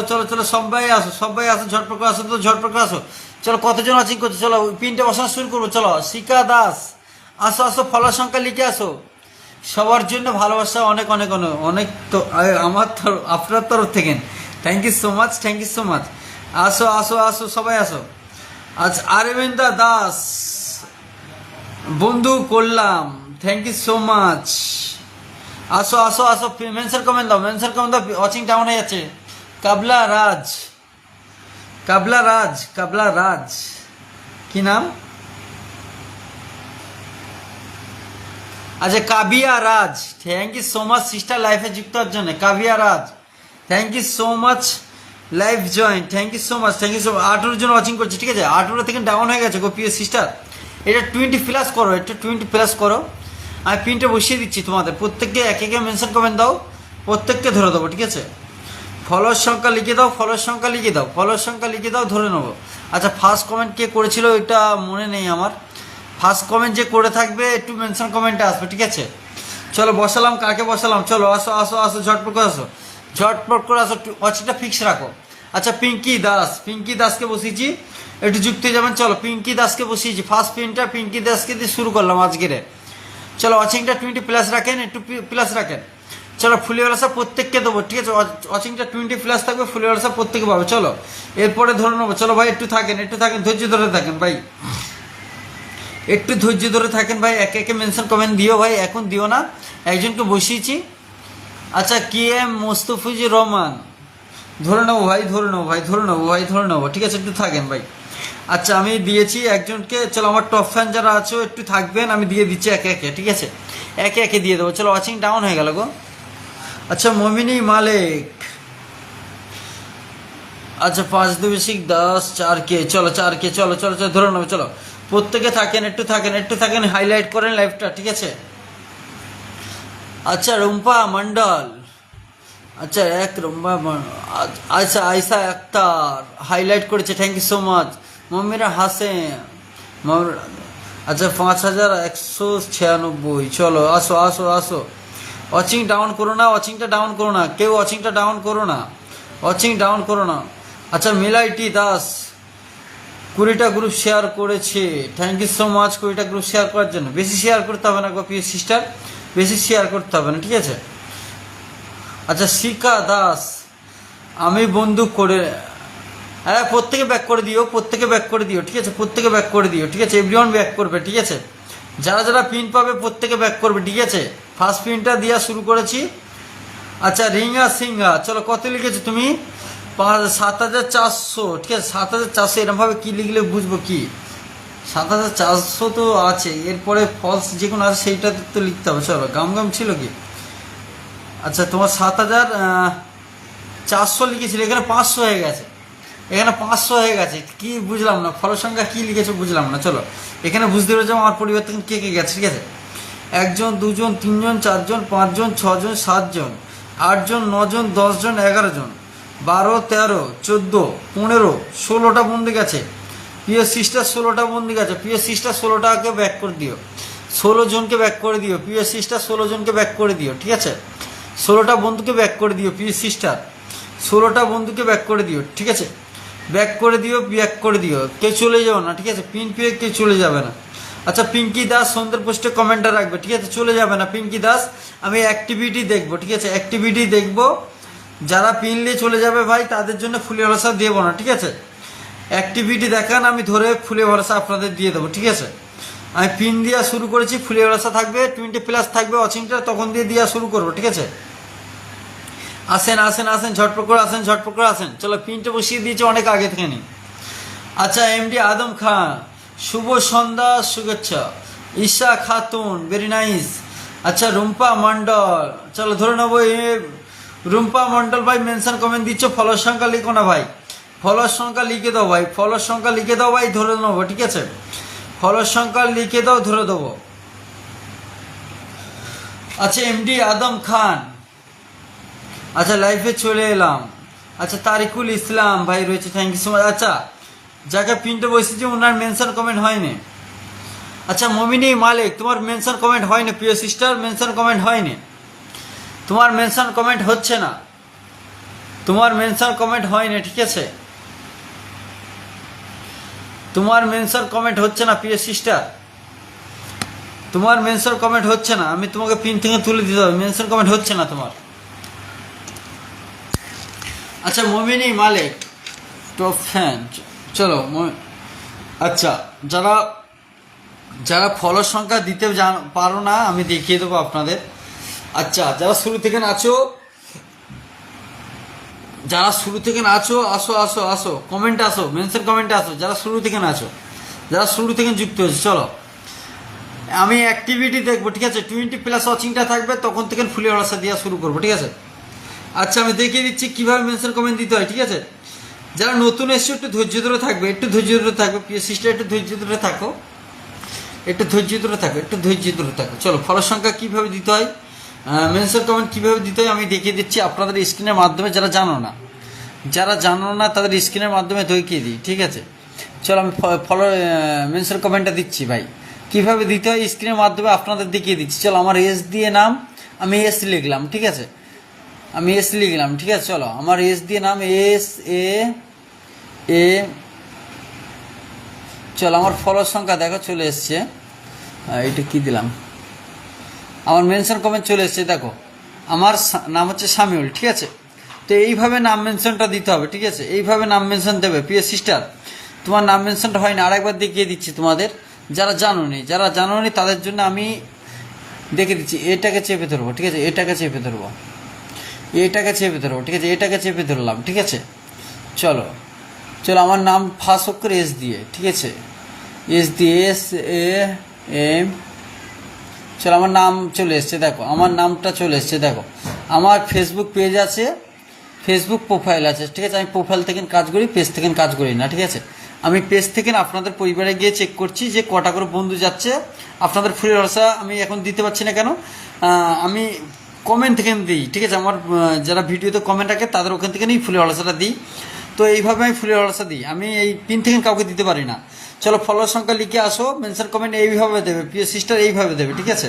সবাই আসো ঝটপট আসো। চলো কতজন ওয়াচিং করছো, চলো পিনটা বসানো শুরু করবো। চলো শিকা দাস আসো, ফলোয়ার সংখ্যা লিখে আসো। সবার জন্য ভালোবাসা অনেক তো আপনার তরফ থেকে থ্যাংক ইউ সো মাচ। আসো সবাই আসো। আচ্ছা আরবিন্দা দাস বন্ধু করলাম, থ্যাংক ইউ সো মাচ। আসো মেনশন কমেন্ট দাও, ওয়াচিং ডাউন হয়ে যাচ্ছে। কাবলা রাজ কি নাম? আচ্ছা Kabbya Raj, thank you so much sister লাইফে যুক্ত হওয়ার জন্য। Kabbya Raj thank you so much live join, thank you so much, thank you so much. 18 জন ওয়াচিং করছে, ঠিক আছে? 18 থেকে ডাউন হয়ে গেছে গো প্রিয় সিস্টার। এটা 20 প্লাস করো, এটা 20 প্লাস করো। আমি পিনটা বসিয়ে দিচ্ছি তোমাদের, প্রত্যেককে এক একে মেনশন কমেন্ট দাও, প্রত্যেককে ধরে দেবো, ঠিক আছে? ফলোয়ার সংখ্যা লিখে দাও, ফলোয়ার সংখ্যা লিখে দাও, ফলোয়ার সংখ্যা লিখে দাও, ধরে নেবো। আচ্ছা, ফার্স্ট কমেন্ট কে করেছিল এটা মনে নেই আমার। ফার্স্ট কমেন্ট যে করে থাকবে একটু মেনশন কমেন্টে আসবে, ঠিক আছে? চলো বসালাম, কাকে বসালাম? চলো আসো আসো আসো, ঝটপট করে আসো, ঝটপট করে আসো, ওয়াচিংটা ফিক্স রাখো। আচ্ছা, পিঙ্কি দাস, পিঙ্কি দাসকে বসিয়েছি, একটু যুক্ত হয়ে যাবেন। চলো পিঙ্কি দাসকে বসিয়েছি, ফার্স্ট পিনটা পিঙ্কি দাসকে দিয়ে শুরু করলাম আজকের। চলো ওয়াচিংটা 20 প্লাস রাখেন, একটু প্লাস রাখেন। চলো ফুলিওয়ালা প্রত্যেককে দেবো, ঠিক আছে? ওয়াচিংটা 20 প্লাস থাকবে, ফুলিওয়ালা প্রত্যেকে পাবে। চলো এরপরে ধরে নেবো। চলো ভাই একটু থাকেন, একটু থাকেন, ধৈর্য ধরে থাকেন ভাই, একটু ধৈর্য ধরে থাকেন ভাই। একে একে মেনশন কমেন্ট দিও ভাই, এখন দিও না, একজনকে বসিয়েছি। আচ্ছা, কে এম মোস্তফিজুর রহমান, ধরে নেবো ভাই, ধরে নেবো ভাই, ধরে নেবো ভাই, ধরে নেবো, ঠিক আছে? একটু থাকেন ভাই। আচ্ছা, আমি দিয়েছি একজনকে। চলো আমার টপ ফ্যান যারা আছো একটু থাকবেন, আমি দিয়ে দিচ্ছি একে একে, ঠিক আছে? একে একে দিয়ে দেবো। চলো ওয়াচিং ডাউন হয়ে গেল গো। আচ্ছা, মমিনী মালিক, আচ্ছা 5-10 4K, চলো 4K, চলো চলো চলো, ধরে নেবো। চলো প্রত্যেকে থাকেন, একটু থাকেন, একটু থাকেন, হাইলাইট করেন লাইভটা, ঠিক আছে? আচ্ছা রুম্পা মন্ডল, আচ্ছা আচ্ছা আয়সা আক্তার হাইলাইট করেছে, থ্যাংক ইউ সো মাচ। মমিরা হাসেন, আচ্ছা 5196। চলো আসো আসো আসো, ওয়াচিং ডাউন করো না, ওয়াচিংটা ডাউন করো না, কেউ ওয়াচিংটা ডাউন করো না, ওয়াচিং ডাউন করো না। আচ্ছা মিলাইটি দাস 20টা গ্রুপ শেয়ার করেছে, থ্যাংক ইউ সো মাচ 20টা গ্রুপ শেয়ার করার জন্য। বেশি শেয়ার করতে হবে না গো প্রিয় সিস্টার, বেশি শেয়ার করতে হবে না, ঠিক আছে? আচ্ছা শিকা দাস, আমি বন্দুক করে, হ্যাঁ প্রত্যেকে ব্যাক করে দিও, প্রত্যেকে ব্যাক করে দিও, ঠিক আছে? প্রত্যেকে ব্যাক করে দিও, ঠিক আছে? এভরিওয়ান ব্যাক করবে, ঠিক আছে? যারা যারা পিন পাবে প্রত্যেকে ব্যাক করবে, ঠিক আছে? ফার্স্ট পিনটা দেওয়া শুরু করেছি। আচ্ছা রিঙ্গা সিংহা, চলো কত লিখেছো তুমি? 7400, ঠিক আছে? 7400 এরকমভাবে কী লিখলে বুঝবো কি? 7400 তো আছে, এরপরে ফলস যে কোনো আছে সেইটা তো লিখতে হবে। চলো গাম গাম ছিল কি? আচ্ছা তোমার 7400 লিখেছিল, এখানে 500 হয়ে গেছে, এখানে 500 হয়ে গেছে, কি বুঝলাম না, ফল সংখ্যা কী লিখেছো বুঝলাম না। চলো এখানে বুঝতে পেরেছো আমার পরিবর্তন কে কে গেছে, ঠিক আছে? 1 জন 2 জন 3 জন 4 জন 5 জন 6 জন 7 জন 8 জন 9 জন 10 জন 11 জন 12 13 14 15 16টা বন্ধু গেছে প্রিয় সিস্টার, 16টা বন্ধু গেছে প্রিয় সিস্টার। 16টাকে ব্যাক করে দিও, 16 জনকে ব্যাক করে দিও প্রিয় সিস্টার, 16 জনকে ব্যাক করে দিও, ঠিক আছে? 16টা বন্ধুকে ব্যাক করে দিও প্রিয় সিস্টার, 16টা বন্ধুকে ব্যাক করে দিও, ঠিক আছে? ব্যাক করে দিও, ব্যাক করে দিও, কেউ চলে যাও না, ঠিক আছে? পিন পেয়ে কেউ চলে যাবে না। আচ্ছা পিঙ্কি দাস সন্ধ্যের পোস্টে কমেন্টটা রাখবে, ঠিক আছে? চলে যাবে না পিঙ্কি দাস, আমি অ্যাক্টিভিটি দেখবো, ঠিক আছে? অ্যাক্টিভিটি দেখবো, যারা পিন নিয়ে চলে যাবে ভাই তাদের জন্য ফুলে ভরসা দেবো না, ঠিক আছে? অ্যাক্টিভিটি দেখান, আমি ধরে ফুলে ভরসা আপনাদের দিয়ে দেবো, ঠিক আছে? আমি পিন দেওয়া শুরু করেছি, ফুলে ভরসা থাকবে, 20 প্লাস থাকবে ওয়াচিংটা, তখন দিয়ে দেওয়া শুরু করবো, ঠিক আছে? আসেন আসেন আসেন, ঝটপট করে আসেন, ঝটপট করে আসেন। চলো পিনটা বসিয়ে দিয়েছি অনেক আগে থেকে নি। আচ্ছা এমডি আদম খান, শুভ সন্ধ্যা, শুভেচ্ছা। Isha Khatun, very nice. আচ্ছা রুম্পা মন্ডল, চলো ধরে নেবো। রুম্পা মন্ডল ভাই মেনশন কমেন্ট দিচ্ছ, ফলোয়ার সংখ্যা লিখো না ভাই, ফলোয়ার সংখ্যা লিখে দাও ভাই, ফলোয়ার সংখ্যা লিখে দাও ভাই, ধরে নেবো, ঠিক আছে? ফলোয়ার সংখ্যা লিখে দাও, ধরে দেবো। আচ্ছা এমডি আদম খান, আচ্ছা লাইফে চলে এলাম। আচ্ছা তারিকুল ইসলাম ভাই রয়েছে, থ্যাংক ইউ সো মাচ। আচ্ছা যাকে পিনটা বসেছে ওনার মেনশন কমেন্ট হয়নি। আচ্ছা মমিনী মালিক, তোমার মেনশন কমেন্ট হয়নি প্রিয় সিস্টার, মেনশন কমেন্ট হয়নি, তোমার মেনশন কমেন্ট হচ্ছে না, তোমার মেনশন কমেন্ট হয়নি, ঠিক আছে? তোমার মেনশন কমেন্ট হচ্ছে না প্রিয় সিস্টার, তোমার মেনশন কমেন্ট হচ্ছে না, আমি তোমাকে পিন থেকে তুলে দিতে হবে, মেনশন কমেন্ট হচ্ছে না তোমার। আচ্ছা মমিনী মালিক টপ ফ্যান, চলো। আচ্ছা যারা যারা ফলোর সংখ্যা দিতে পারো না আমি দেখিয়ে দেবো আপনাদের। আচ্ছা যারা শুরু থেকে আছো, যারা শুরু থেকে আছো আসো আসো আসো, কমেন্টে আসো, মেনশন কমেন্টে আসো, যারা শুরু থেকে আছো, যারা শুরু থেকে যুক্ত হয়েছে। চলো আমি অ্যাক্টিভিটি দেখবো, ঠিক আছে? 20 প্লাস ওয়াচিংটা থাকবে, তখন থেকে ফুলে ভরসা দেওয়া শুরু করবো, ঠিক আছে? আচ্ছা আমি দেখিয়ে দিচ্ছি কিভাবে মেনশন কমেন্ট দিতে হয়, ঠিক আছে? যারা নতুন এসছো একটু ধৈর্য ধরে থাকবে, একটু ধৈর্য ধরে থাকবে, প্রিয় সিস্টার একটু ধৈর্য ধরে থাকো, একটু ধৈর্য ধরে থাকো, একটু ধৈর্য ধরে থাকো। চলো ফলো সংখ্যা কীভাবে দিতে হয়, মেনশন কমেন্ট কীভাবে দিতে হয় আমি দেখিয়ে দিচ্ছি আপনাদের স্ক্রিনের মাধ্যমে। যারা জানো না তাদের স্ক্রিনের মাধ্যমে দেখিয়ে দিই, ঠিক আছে? চলো আমি ফলো মেনশন কমেন্টটা দিচ্ছি ভাই, কীভাবে দিতে হয় স্ক্রিনের মাধ্যমে আপনাদের দেখিয়ে দিচ্ছি। চলো আমার এস দিয়ে নাম, আমি এস লিখলাম, ঠিক আছে? আমি এস লিখলাম, ঠিক আছে? চলো আমার এস দিয়ে নাম এস এ এ। চলো আমার ফলোর সংখ্যা দেখো চলে এসছে, এটা কি দিলাম, আমার মেনশন কমেন্ট চলে এসছে দেখো, আমার নাম হচ্ছে শামিউল, ঠিক আছে? তো এইভাবে নাম মেনশনটা দিতে হবে, ঠিক আছে? এইভাবে নাম মেনশন দেবে। প্রিয় সিস্টার তোমার নাম মেনশনটা হয় না, আরেকবার দেখিয়ে দিচ্ছি তোমাদের যারা জানোনি তাদের জন্য আমি দেখে দিচ্ছি। এটাকে চেপে ধরবো, ঠিক আছে? এটাকে চেপে ধরবো, ঠিক আছে? এটাকে চেপে ধরলাম, ঠিক আছে? চলো আমার নাম ফার্স্ট অক্ষর এস দিয়ে, ঠিক আছে? এস দিয়ে এস এ এম। চলো আমার নাম চলে এসছে দেখো, আমার নামটা চলে এসছে দেখো। আমার ফেসবুক পেজ আছে, ফেসবুক প্রোফাইল আছে, ঠিক আছে? আমি প্রোফাইল থেকে কাজ করি, পেজ থেকে কাজ করি না, ঠিক আছে? আমি পেজ থেকে আপনাদের পরিবারে গিয়ে চেক করছি যে কটা করে বন্ধু যাচ্ছে। আপনাদের ফুলের রসা আমি এখন দিতে পারছি না কেন, আমি কমেন্ট থেকে দিই, ঠিক আছে? আমার যারা ভিডিওতে কমেন্ট রাখে তাদের ওখান থেকে নিই ফুলের রসাটা দিই। তো এইভাবে আমি ফুলের রসা দিই, আমি এই পিন থেকে কাউকে দিতে পারি না। চলো ফলোয়ার সংখ্যা লিখে আসো, মেনশন কমেন্ট এইভাবে দেবে, প্রিয় সিস্টার এইভাবে দেবে, ঠিক আছে?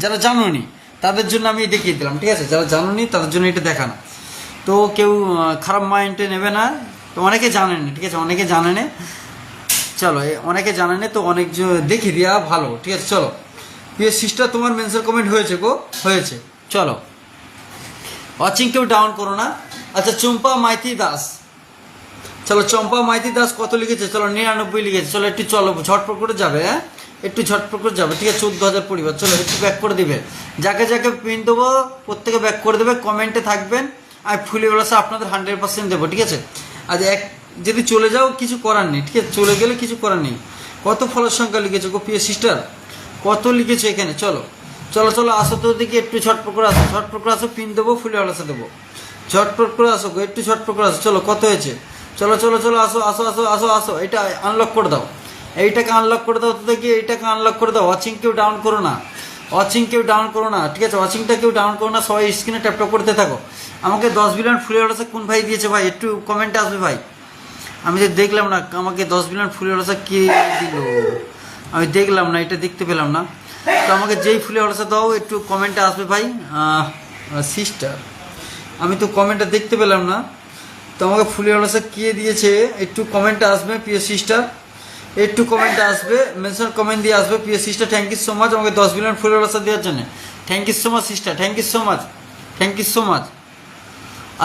যারা জানোনি তাদের জন্য আমি দেখিয়ে দিলাম, ঠিক আছে? যারা জানোনি তাদের জন্য এটা দেখানো। তো কেউ খারাপ মাইন্ডে নেবে না, তো অনেকে জানেন, ঠিক আছে? অনেকে জানে না, চলো অনেকে জানে না, তো অনেক দেখিয়ে দেওয়া ভালো, ঠিক আছে? চলো প্রিয় সিস্টার তোমার মেনশন কমেন্ট হয়েছে গো, হয়েছে। চলো ওয়াচিং কেউ ডাউন করো না। আচ্ছা চম্পা মাইতি দাস, চলো চম্পা মাইতি দাস কত লিখেছে? চলো 99 লিখেছে। চলো একটু চলো ঝটপট করে যাবে, হ্যাঁ একটু ঝটপট করে যাবে, ঠিক আছে? 14,000 পরিবার। চলো একটু ব্যাক করে দিবে, যাকে পিন দেবো প্রত্যেকে ব্যাক করে দেবে, কমেন্টে থাকবেন। আর ফুলি বলাসা আপনাদের 100% দেবো, ঠিক আছে? আর যদি চলে যাও কিছু করার নেই, ঠিক আছে? চলে গেলে কিছু করার নেই। কত ফলোর সংখ্যা লিখেছো গো প্রিয় সিস্টার, কত লিখেছো এখানে? চলো আসো তো দেখি, একটু ঝটপট করে আসো, পিন দেবো, ফুলি বলাসা দেবো, ঝটপট করে আসো গো, একটু ঝটপট করে আসো। চলো কত হয়েছে? চলো আসো, এটা আনলক করে দাও, এইটাকে আনলক করে দাও তো দেখি, এইটাকে আনলক করে দাও। ওয়াচিং কেউ ডাউন করো না, ঠিক আছে? ওয়াচিংটা কেউ ডাউন করো না, সবাই স্ক্রিনে ট্যাপ করতে থাকো। আমাকে 10 বিলিয়ন ফুলের রসা কোন ভাই দিয়েছে ভাই, একটু কমেন্টে আসবে ভাই। আমি যে দেখলাম না আমাকে 10 বিলিয়ন ফুলের রসা কে দিল, আমি দেখলাম না, এটা দেখতে পেলাম না। তো আমাকে যেই ফুলের রসা দাও একটু কমেন্টে আসবে ভাই। সিস্টার আমি তো কমেন্টটা দেখতে পেলাম না, তো আমাকে ফুলের রসা কে দিয়েছে একটু কমেন্টে আসবে প্রিয় সিস্টার, একটু কমেন্টে আসবে, মেনশন কমেন্ট দিয়ে আসবে প্রিয় sister. Thank you so much আমাকে 10 বিলিয়ন ফুলের রসা দেওয়ার জন্য। Thank you so much sister, thank you so much.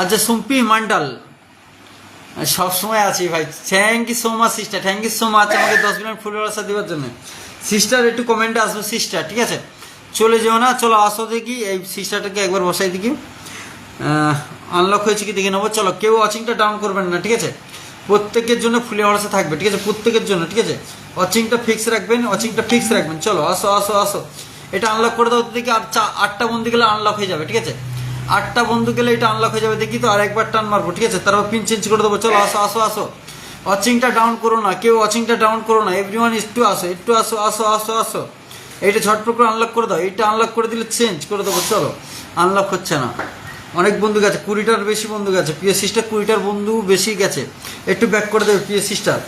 আচ্ছা সুম্পি মন্ডল সবসময় আছি ভাই, thank you so much sister, thank you so much আমাকে 10 বিলিয়ন ফুলের রসা দেওয়ার জন্য। সিস্টার একটু কমেন্টে আসবে সিস্টার, ঠিক আছে? চলে যেও না, চলো আসো দেখি এই সিস্টারটাকে একবার বসাই দেখি আনলক হয়েছে কি দেখে নেবো। চলো কেউ ওয়াচিংটা ডাউন করবেন না, ঠিক আছে? প্রত্যেকের জন্য ফুলে ভরসা থাকবে, ঠিক আছে? প্রত্যেকের জন্য, ঠিক আছে? ওয়াচিংটা ফিক্স রাখবেন। চলো আসো, এটা আনলক করে দাও দেখি। আর 8টা বন্ধু গেলে আনলক হয়ে যাবে, ঠিক আছে? 8টা বন্ধু গেলে এটা আনলক হয়ে যাবে দেখি তো, আর একবার টান মারবো, ঠিক আছে? তারপর পিন চেঞ্জ করে দেবো। চলো আসো, ওয়াচিংটা ডাউন করো না, কেউ ওয়াচিংটা ডাউন করো না, এভরিওয়ান একটু আসো। এইটা ঝটপট করে আনলক করে দাও, এইটা আনলক করে দিলে চেঞ্জ করে দেবো। চলো আনলক হচ্ছে না, অনেক বন্ধু গেছে, 20টার বেশি বন্ধু গেছে প্রিয় সিস্টার, 20টার বন্ধু বেশি গেছে। একটু ব্যাক করে দেবে প্রিয় সিস্টার,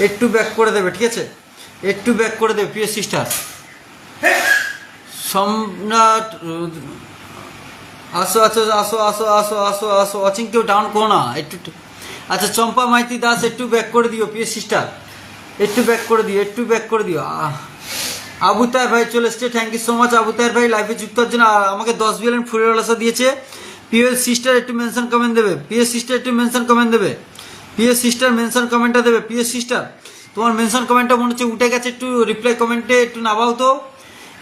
একটু ব্যাক করে দেবে, ঠিক আছে? একটু ব্যাক করে দেবে প্রিয় সিস্টার। সম্রাট আসো, ওয়াচিং কেউ ডাউন করো না একটু। আচ্ছা চম্পা মাইতি দাস একটু ব্যাক করে দিও প্রিয় সিস্টার, একটু ব্যাক করে দিও। আবু তাহের ভাই চলে এসছে, thank you so much Abu Taher ভাই লাইভে যুক্ত হওয়ার জন্য। আমাকে 10 বিলিয়ন ফুলের রসা দিয়েছে। প্রিয় সিস্টার একটু মেনশন কমেন্ট দেবে, প্রিয় সিস্টার মেনশন কমেন্টটা দেবে। প্রিয় সিস্টার তোমার মেনশন কমেন্টটা মনে হচ্ছে উঠে গেছে, একটু রিপ্লাই কমেন্টে একটু নামাও তো,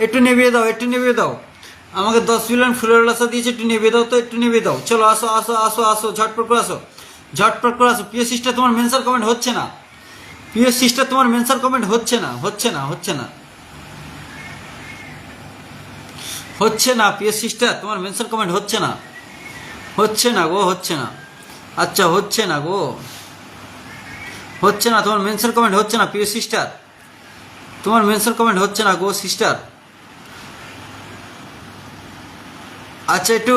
একটু নেভিয়ে দাও। আমাকে 10 বিলিয়ন ফুলের রসা দিয়েছে, একটু নেভিয়ে দাও। চলো আসো, ঝটপট করে আসো। প্রিয় সিস্টার তোমার মেনশন কমেন্ট হচ্ছে না, প্রিয় সিস্টার তোমার মেনশন কমেন্ট হচ্ছে না, প্রিয় সিস্টার তোমার মেনশন কমেন্ট হচ্ছে না। হচ্ছে না গো, হচ্ছে না। আচ্ছা হচ্ছে না গো, হচ্ছে না, তোমার মেনশন কমেন্ট হচ্ছে না প্রিয় সিস্টার, তোমার মেনশন কমেন্ট হচ্ছে না গো সিস্টার। আচ্ছা একটু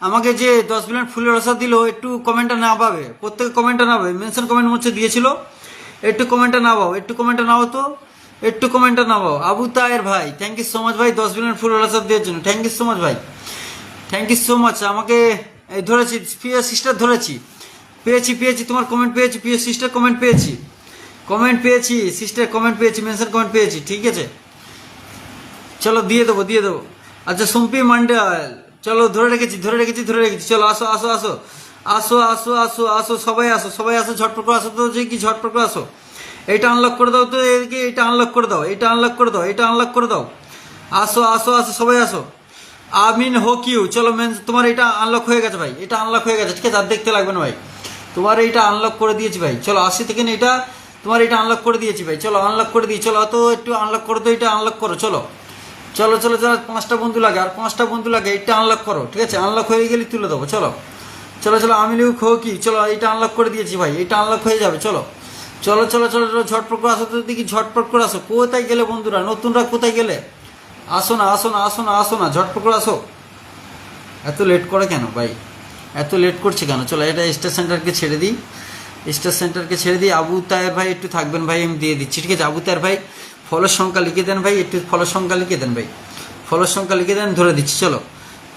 আমাকে যে 10 বিলিয়ন ফুলের রসা দিল, একটু কমেন্টটা না পাবে, প্রত্যেকে কমেন্টটা না পাবে, মেনশন কমেন্ট হচ্ছে দিয়েছিল, একটু কমেন্টটা না পাও, একটু কমেন্টটা নাও তো, একটু কমেন্টটা না পাও। আবু তায়ের ভাই থ্যাংক ইউ সো মাচ ভাই 10 বিলিয়ন ফুলের রসা দেওয়ার জন্য, থ্যাংক ইউ সো মাচ ভাই, থ্যাংক ইউ সো মাচ। আমাকে এই ধরেছি প্রিয় সিস্টার, ধরেছি, পেয়েছি পেয়েছি, তোমার কমেন্ট পেয়েছি প্রিয় সিস্টার, কমেন্ট পেয়েছি, কমেন্ট পেয়েছি সিস্টার, কমেন্ট পেয়েছি, মেনশন কমেন্ট পেয়েছি, ঠিক আছে চলো দিয়ে দেবো, দিয়ে দেবো। আচ্ছা সুম্পি মন্ডল, চলো ধরে রেখেছি, ধরে রেখেছি, ধরে রেখেছি, চলো আসো আসো আসো আসো আসো আসো আসো, সবাই আসো, সবাই আসো, ঝটপট করে আসো তো, যে কি ঝটপট করে আসো, এইটা আনলক করে দাও তো, এদিকে এটা আনলক করে দাও, এটা আনলক করে দাও, এটা আনলক করে দাও, আসো আসো আসো সবাই আসো। আমিন হোক ইউ, চলো মেন, তোমার এটা আনলক হয়ে গেছে ভাই, এটা আনলক হয়ে গেছে, ঠিক আছে আর দেখতে লাগবে না ভাই, তোমার এইটা আনলক করে দিয়েছি ভাই, চলো 80 থেকে এটা তোমার এটা আনলক করে দিয়েছি ভাই, চলো আনলক করে দিই, চলো তো একটু আনলক করো তো, এটা আনলক করো, চলো চলো চলো চলো, 5টা বন্ধু লাগে, আর 5টা বন্ধু লাগে, এটা আনলক করো, ঠিক আছে আনলক হয়ে গেলে তুলে দেবো, চলো চলো চলো। আমি লিউ খো কি, চলো এটা আনলক করে দিয়েছি ভাই, এটা আনলক হয়ে যাবে, চলো চলো চলো চলো চলো, ঝটপট করে আসো তো, দেখি ঝটপট করে আসো, কোথায় গেলে বন্ধুরা, নতুনরা কোথায় গেলে, আসো না আসো না আসো না আসো না, ঝটপট করে আসো। এত লেট করে কেন ভাই, এত লেট করছে কেন, চলো এটা স্টার সেন্টারকে ছেড়ে দিই, স্টার সেন্টারকে ছেড়ে দিই। আবু তায়ের ভাই একটু থাকবেন ভাই, আমি দিয়ে দিচ্ছি, ঠিক আছে আবু তায়ের ভাই ফলোর সংখ্যা লিখে দেন ভাই, একটু ফলোর সংখ্যা লিখে দেন ভাই, ফলোর সংখ্যা লিখে দেন, ধরে দিচ্ছি, চলো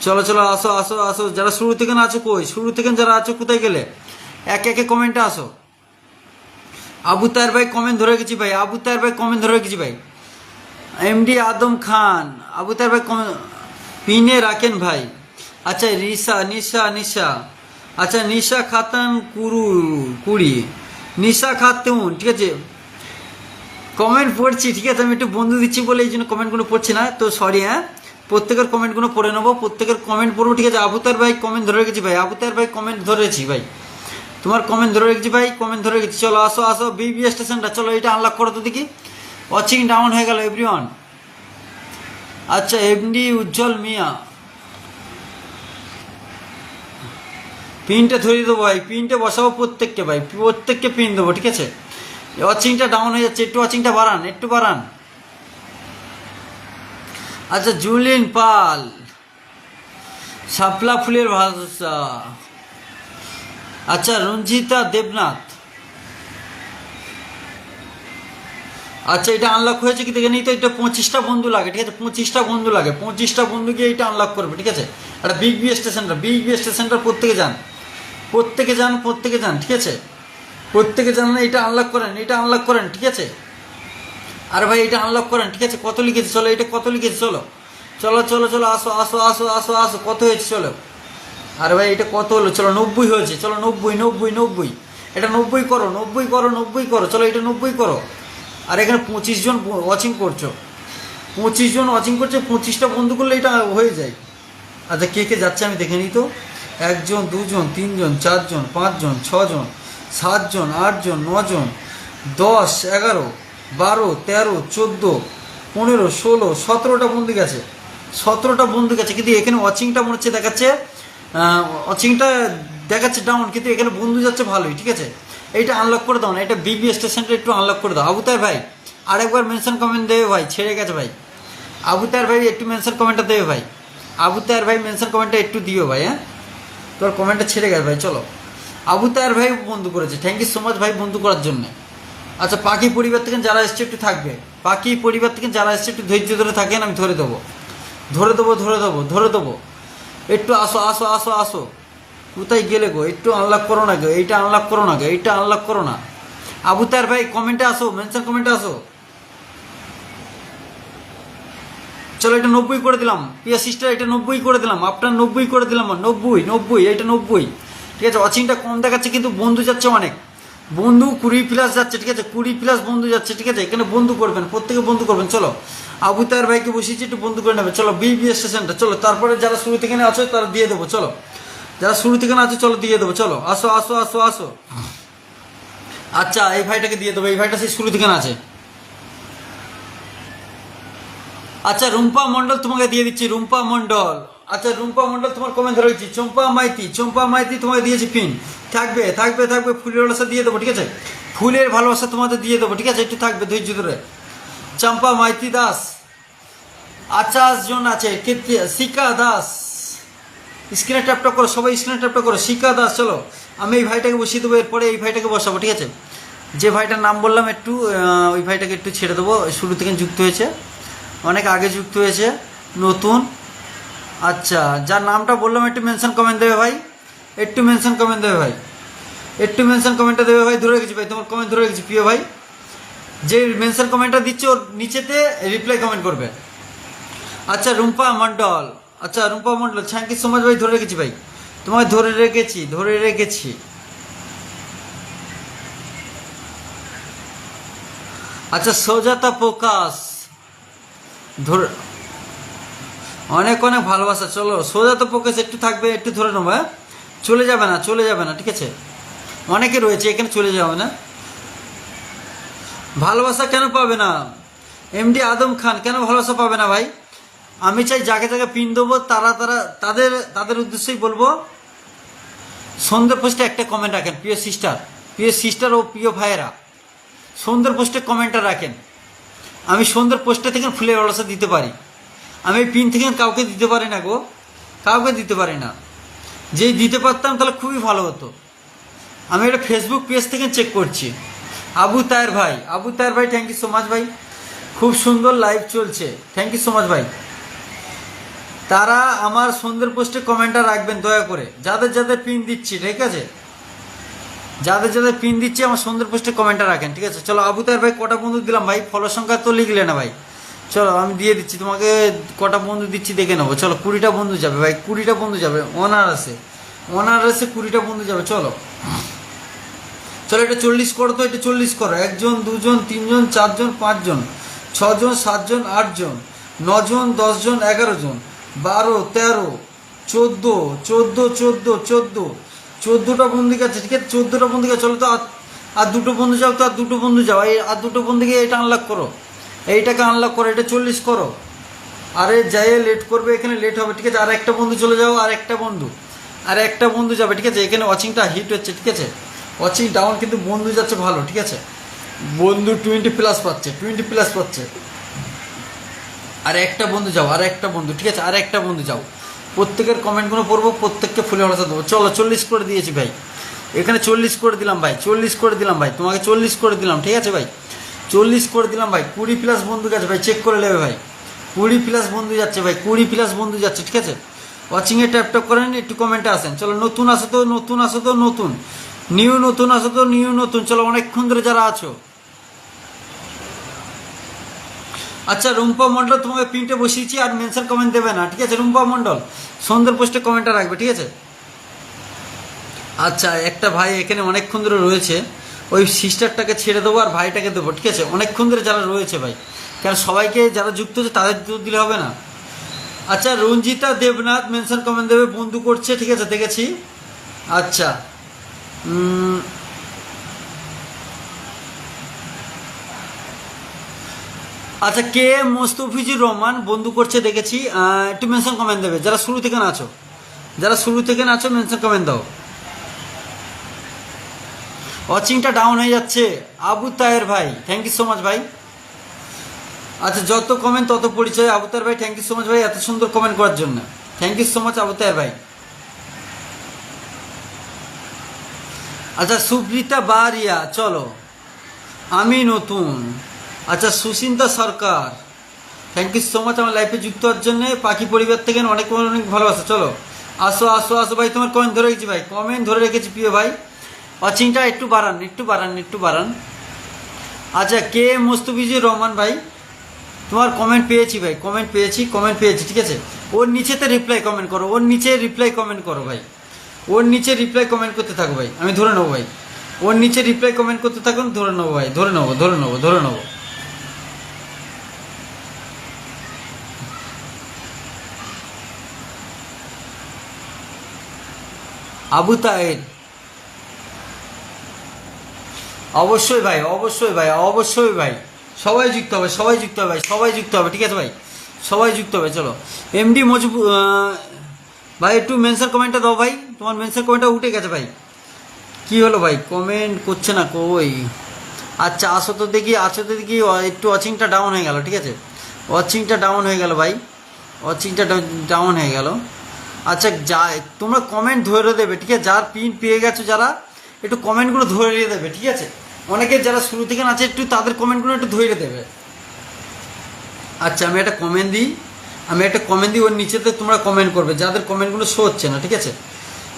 চলো চলো আসো আসো আসো, যারা শুরু থেকে না আছো কই, শুরু থেকে যারা আছো কোথায় গেলে, একে একে কমেন্টে আসো। আবু তায়ের ভাই কমেন্ট ধরে গেছি ভাই, আবু তায়ের ভাই কমেন্ট ধরে গেছি ভাই, এমডি আদম খান, আবু তায়ের ভাই কমেন্ট পিনে রাখেন ভাই। আচ্ছা রিসা, নিশা নিশা, আচ্ছা নিশা খাতান কুড়ি, নিশা খাতুন, ঠিক আছে কমেন্ট পড়ছি, ঠিক আছে আমি একটু বন্ধু দিচ্ছি বলে এই জন্য কমেন্টগুলো পড়ছি না, তো সরি হ্যাঁ, প্রত্যেকের কমেন্টগুলো পড়ে নেবো, প্রত্যেকের কমেন্ট পড়বো, ঠিক আছে। আবুতার ভাই কমেন্ট ধরে রেখেছি ভাই, আবুতার ভাই কমেন্ট ধরে রেখেছি ভাই, তোমার কমেন্ট ধরে রেখেছি ভাই, কমেন্ট ধরে রেখেছি, চলো আসো আসো বিবি স্টেশনটা, চলো এটা আনলক করো তো দেখি, ওয়াচিং ডাউন হয়ে গেল এভরিওয়ান। আচ্ছা এমডি উজ্জ্বল মিয়া, পিনটা ধরিয়ে দেবো ভাই, পিনটা বসাবো প্রত্যেককে ভাই, প্রত্যেককে পিন দেবো, ঠিক আছে ওয়াচিংটা ডাউন হয়ে যাচ্ছে, একটু ওয়াচিংটা বাড়ান, একটু বাড়ান। আচ্ছা জুলিন পাল, শাপলা ফুলের ভাষা, আচ্ছা রঞ্জিতা দেবনাথ, আচ্ছা এটা আনলক হয়েছে কি দেখে নিই তো, এটা 25টা বন্ধু লাগে, ঠিক আছে 25টা বন্ধু লাগে, 25টা বন্ধু গিয়ে এটা আনলক করবে, ঠিক আছে। একটা বিগ বি স্টেশনটা, বিগ বি স্টেশনটা প্রত্যেকে যান, প্রত্যেকে যান, প্রত্যেকে যান, ঠিক আছে প্রত্যেকে যান, না এটা আনলক করেন, এটা আনলক করেন, ঠিক আছে। আর ভাই এটা আনলক করেন, ঠিক আছে কত লিখেছে চলো, এটা কত লিখেছে চলো চলো চলো চলো আসো আসো আসো আসো আসো, কত হয়েছে চলো, আরে ভাই এটা কত হলো, চলো 90 হয়েছে, চলো 90 90 90, এটা 90 করো, 90 করো, 90 করো, চলো এটা 90 করো। আর এখানে 25 জন ওয়াচিং করছো, 25 জন ওয়াচিং করছে, 25টা বন্ধু করলে এটা হয়ে যায়। আচ্ছা কে কে যাচ্ছে আমি দেখে নিই তো, 1 জন 2 জন 3 জন 4 জন 5 জন 6 জন 7 জন 8 জন 9 জন 10 11 12 13 14 15 16 17টা বন্ধু গেছে, 17টা বন্ধু গেছে, কিন্তু এখানে ওয়াচিংটা মনে হচ্ছে দেখাচ্ছে, ওয়াচিংটা দেখাচ্ছে ডাউন, কিন্তু এখানে বন্ধু যাচ্ছে ভালোই, ঠিক আছে এইটা আনলক করে দাও না, এটা বিবি স্টেশনটা একটু আনলক করে দাও। আবুতার ভাই আরেকবার মেনশন কমেন্ট দেবে ভাই, ছেড়ে গেছে ভাই, আবুতার ভাই একটু মেনশন কমেন্টটা দেবে ভাই, আবুতার ভাই মেনশন কমেন্টটা একটু দিও ভাই, হ্যাঁ তোর কমেন্টটা ছেড়ে গেছে ভাই, চলো আবুতার ভাই বন্ধু করেছে, থ্যাংক ইউ সো মাচ ভাই বন্ধু করার জন্য। আচ্ছা পাখি পরিবার থেকে যারা এসছে একটু থাকবে, পাখি পরিবার থেকে যারা এসছে একটু ধৈর্য ধরে থাকেন, আমি ধরে দেবো ধরে দেবো ধরে দেবো ধরে দেবো, একটু আসো আসো আসো আসো, কোথায় গেলে গো, একটু আনলক করো না গো, এইটা আনলক করো না গো, এইটা আনলক করো না। আবুতার ভাই কমেন্টে আসো, মেনশন কমেন্টে আসো, চলো এটা 90 করে দিলাম, পিয়া সিস্টার এটা 90 করে দিলাম, আপনার 90 করে দিলাম, 90 90 এটা 90, ঠিক আছে ওয়াচিংটা কম দেখাচ্ছে কিন্তু বন্ধু যাচ্ছে অনেক, বন্ধু 20+ যাচ্ছে, ঠিক আছে 20+ বন্ধু যাচ্ছে, ঠিক আছে এখানে বন্ধু করবেন, প্রত্যেকে বন্ধু করবেন, চলো আবুতার ভাইকে বসিয়েছি একটু বন্ধু করে নেবে, চলো বিবি স্টেশনটা, চলো তারপরে যারা শুরু থেকে আছো তারা দিয়ে দেবো, চলো যারা শুরু থেকে আছো চলো দিয়ে দেবো, চলো আসো আসো আসো আসো। আচ্ছা এই ভাইটাকে দিয়ে দেবো, এই ভাইটা সেই শুরু থেকে আছে। আচ্ছা রুম্পা মণ্ডল তোমাকে দিয়ে দিচ্ছি, রুম্পা মণ্ডল, আচ্ছা রুম্পা মন্ডল তোমার কমেন্ট ধরে রেখেছি। চম্পা মাইতি তোমাকে দিয়েছি পিন। থাকবে থাকবে থাকবে, ফুলের ভালোবাসা দিয়ে দেবো, ঠিক আছে? ফুলের ভালোবাসা তোমাদের দিয়ে দেবো, ঠিক আছে? একটু থাকবে ধৈর্য ধরে। চম্পা মাইতি দাস, 50 জন আছে। শিকা দাস, স্ক্রিনে ট্যাপটা করো, সবাই স্ক্রিনে ট্যাপটা করো। শিকা দাস, চলো আমি এই ভাইটাকে বসিয়ে দেবো, এরপরে এই ভাইটাকে বসাবো, ঠিক আছে? যে ভাইটার নাম বললাম একটু, ওই ভাইটাকে একটু ছেড়ে দেবো। শুরু থেকে যুক্ত হয়েছে, অনেক আগে যুক্ত হয়েছে, নতুন। আচ্ছা, যার নামটা বললাম একটু মেনশন কমেন্ট দেবে ভাই, একটু মেনশন কমেন্ট দেবে ভাই, একটু মেনশন কমেন্টটা দেবে ভাই। ধরে রেখেছি ভাই, তোমার কমেন্ট ধরে রেখেছি প্রিয় ভাই। যে মেনশন কমেন্টটা দিচ্ছে ওর নিচেতে রিপ্লাই কমেন্ট করবে। আচ্ছা রুম্পা মন্ডল, আচ্ছা Rumpa Mondal, thank you so much ভাই। ধরে রেখেছি ভাই, তোমায় ধরে রেখেছি। আচ্ছা সোজাতা প্রকাশ, ধরে অনেক অনেক ভালোবাসা। চলো সোজাতা প্রকাশ একটু থাকবে, একটু ধরে নেবো, হ্যাঁ? চলে যাবে না, ঠিক আছে? অনেকে রয়েছে এখানে, চলে যাবে না। ভালোবাসা কেন পাবে না? এমডি আদম খান, কেন ভালোবাসা পাবে না ভাই? আমি চাই যাকে যাকে পিন দেবো তাদের উদ্দেশ্যেই বলবো, সন্ধ্যের পোস্টে একটা কমেন্ট রাখেন। প্রিয় সিস্টার ও প্রিয় ভাইয়েরা, সন্ধ্যের পোস্টে কমেন্টটা রাখেন। আমি সন্ধ্যের পোস্টে থেকে ফুলের ভালোবাসা দিতে পারি, আমি পিন থেকে কাউকে দিতে পারি না গো, কাউকে দিতে পারি না। যেই দিতে পারতাম তাহলে খুবই ভালো হতো। আমি এটা ফেসবুক পেজ থেকে চেক করছি। আবু তায়ের ভাই, থ্যাংক ইউ সো মাচ ভাই, খুব সুন্দর লাইভ চলছে, থ্যাংক ইউ সো মাচ ভাই। তারা আমার সন্ধ্যের পোস্টে কমেন্টটা রাখবেন দয়া করে, যাদের পিন দিচ্ছি, ঠিক আছে? যাদের পিন দিচ্ছি আমার সন্ধ্যের পোস্টে কমেন্টটা রাখেন, ঠিক আছে? চলো আবু তায়ের ভাই, কটা বন্ধু দিলাম ভাই? ফলো সংখ্যা তো লিখলে না ভাই। চলো আমি দিয়ে দিচ্ছি তোমাকে, কটা বন্ধু দিচ্ছি দেখে নেবো। চলো 20টা বন্ধু যাবে ভাই, 20টা বন্ধু যাবে অনায়াসে 20টা বন্ধু যাবে। চলো এটা 40 করো তো, এটা 40 করো। 1 জন 2 জন 3 জন 4 জন 5 জন 6 জন 7 জন 8 জন 9 জন 10 জন 11 জন 12 13 14টা বন্ধু গেছে, ঠিক আছে? 14টা বন্ধু গেছে। চলো তো আর দুটো বন্ধু যাও, তো আর দুটো বন্ধু যাও, এই আর দুটো বন্ধুকে এটা আনলক করো, এইটাকে আনলক করো, এটা 40 করো। আরে যাই লেট করবে, এখানে লেট হবে, ঠিক আছে? আর একটা বন্ধু চলে যাও, আর একটা বন্ধু যাবে, ঠিক আছে? এখানে ওয়াচিংটা হিট হচ্ছে, ঠিক আছে? ওয়াচিং ডাউন কিন্তু বন্ধু যাচ্ছে ভালো, ঠিক আছে? বন্ধু 20+ পাচ্ছে। আর একটা বন্ধু যাও, ঠিক আছে? আর একটা বন্ধু যাও, প্রত্যেকের কমেন্টগুলো পড়বো, প্রত্যেককে ফুলে ভালোবাসা দেবো। চলো 40 করে দিয়েছি ভাই, এখানে 40 করে দিলাম ভাই, তোমাকে 40 করে দিলাম, ঠিক আছে ভাই? 40 করে দিলাম ভাই। 20+ বন্ধু গেছে ভাই, চেক করে নেবে ভাই। 20+ বন্ধু যাচ্ছে ভাই, 20+ বন্ধু যাচ্ছে, ঠিক আছে? ওয়াচিংয়ে ট্যাপ করেন, একটু কমেন্টে আসেন। চলো নতুন আসো তো, নতুন আসো তো নিউ নতুন। চলো অনেকক্ষণ ধরে যারা আছো। আচ্ছা রুম্পা মন্ডল, তোমাকে প্রিন্টে বসিয়েছি, আর মেনশন কমেন্ট দেবে না, ঠিক আছে? রুম্পা মন্ডল সন্ধ্যের পোস্টে কমেন্টটা রাখবে, ঠিক আছে? আচ্ছা একটা ভাই এখানে অনেকক্ষণ ধরে রয়েছে, ওই সিস্টারটাকে ছেড়ে দেবো আর ভাইটাকে দেবো, ঠিক আছে? অনেকক্ষণ ধরে যারা রয়েছে ভাই, কারণ সবাইকে যারা যুক্ত হচ্ছে তাদের দিলে হবে না। আচ্ছা রঞ্জিতা দেবনাথ মেনশন কমেন্ট দেবে, বন্ধু করছে, ঠিক আছে? দেখেছি। আচ্ছা আচ্ছা কে মোস্তফিজুর রহমান বন্ধু করছে দেখেছি, একটু মেনশন কমেন্ট দেবে। যারা শুরু থেকে নাচো মেনশন কমেন্ট দাও। ওয়াচিংটা ডাউন হয়ে যাচ্ছে। আবু তায়ের ভাই, থ্যাংক ইউ সো মাচ ভাই। আচ্ছা যত কমেন্ট তত পরিচয়। আবু তায়ের ভাই, থ্যাংক ইউ সো মাচ ভাই এত সুন্দর কমেন্ট করার জন্য, thank you so much Abu Taher ভাই। আচ্ছা সুব্রিতা বারিয়া, চলো আমি নতুন। আচ্ছা Suchinta Sarkar, thank you so much আমার লাইফে যুক্ত হওয়ার জন্য। পাখি পরিবার থেকে অনেক অনেক ভালোবাসা। চলো আসো ভাই, তোমার কমেন্ট ধরে রেখেছি ভাই, প্রিয় ভাই। ওয়াচিংটা একটু বাড়ান। আচ্ছা কে মোস্তফিজুর রহমান ভাই, তোমার কমেন্ট পেয়েছি ভাই, কমেন্ট পেয়েছি, ঠিক আছে? ওর নিচেতে রিপ্লাই কমেন্ট করো, ভাই। ওর নিচে রিপ্লাই কমেন্ট করতে থাকো ভাই, আমি ধরে নেবো ভাই। ওর নিচে রিপ্লাই কমেন্ট করতে থাকুন, ধরে নেবো ভাই, ধরে নেবো। আবু তায়ের, অবশ্যই ভাই। সবাই যুক্ত হবে, ঠিক আছে ভাই? সবাই যুক্ত হবে। চলো এমডি ভাই একটু মেনশন কমেন্টটা দাও ভাই, তোমার মেনশন কমেন্টটা উঠে গেছে ভাই, কি হলো ভাই কমেন্ট করছে না কই? আচ্ছা আসো তো দেখি, একটু ওয়াচিংটা ডাউন হয়ে গেল, ঠিক আছে ওয়াচিংটা ডাউন হয়ে গেল ভাই, ওয়াচিংটা ডাউন হয়ে গেল। আচ্ছা যা তোমরা কমেন্ট ধরে দেবে, ঠিক আছে যার পিন পেয়ে গেছো যারা একটু কমেন্টগুলো ধরে দেবে, ঠিক আছে অনেকে যারা শুরু থেকে আছে একটু তাদের কমেন্টগুলো একটু ধরে দেবে। আচ্ছা আমি একটা কমেন্ট দিই, ওর নিচেতে তোমরা কমেন্ট করবে যাদের কমেন্টগুলো শো হচ্ছে না, ঠিক আছে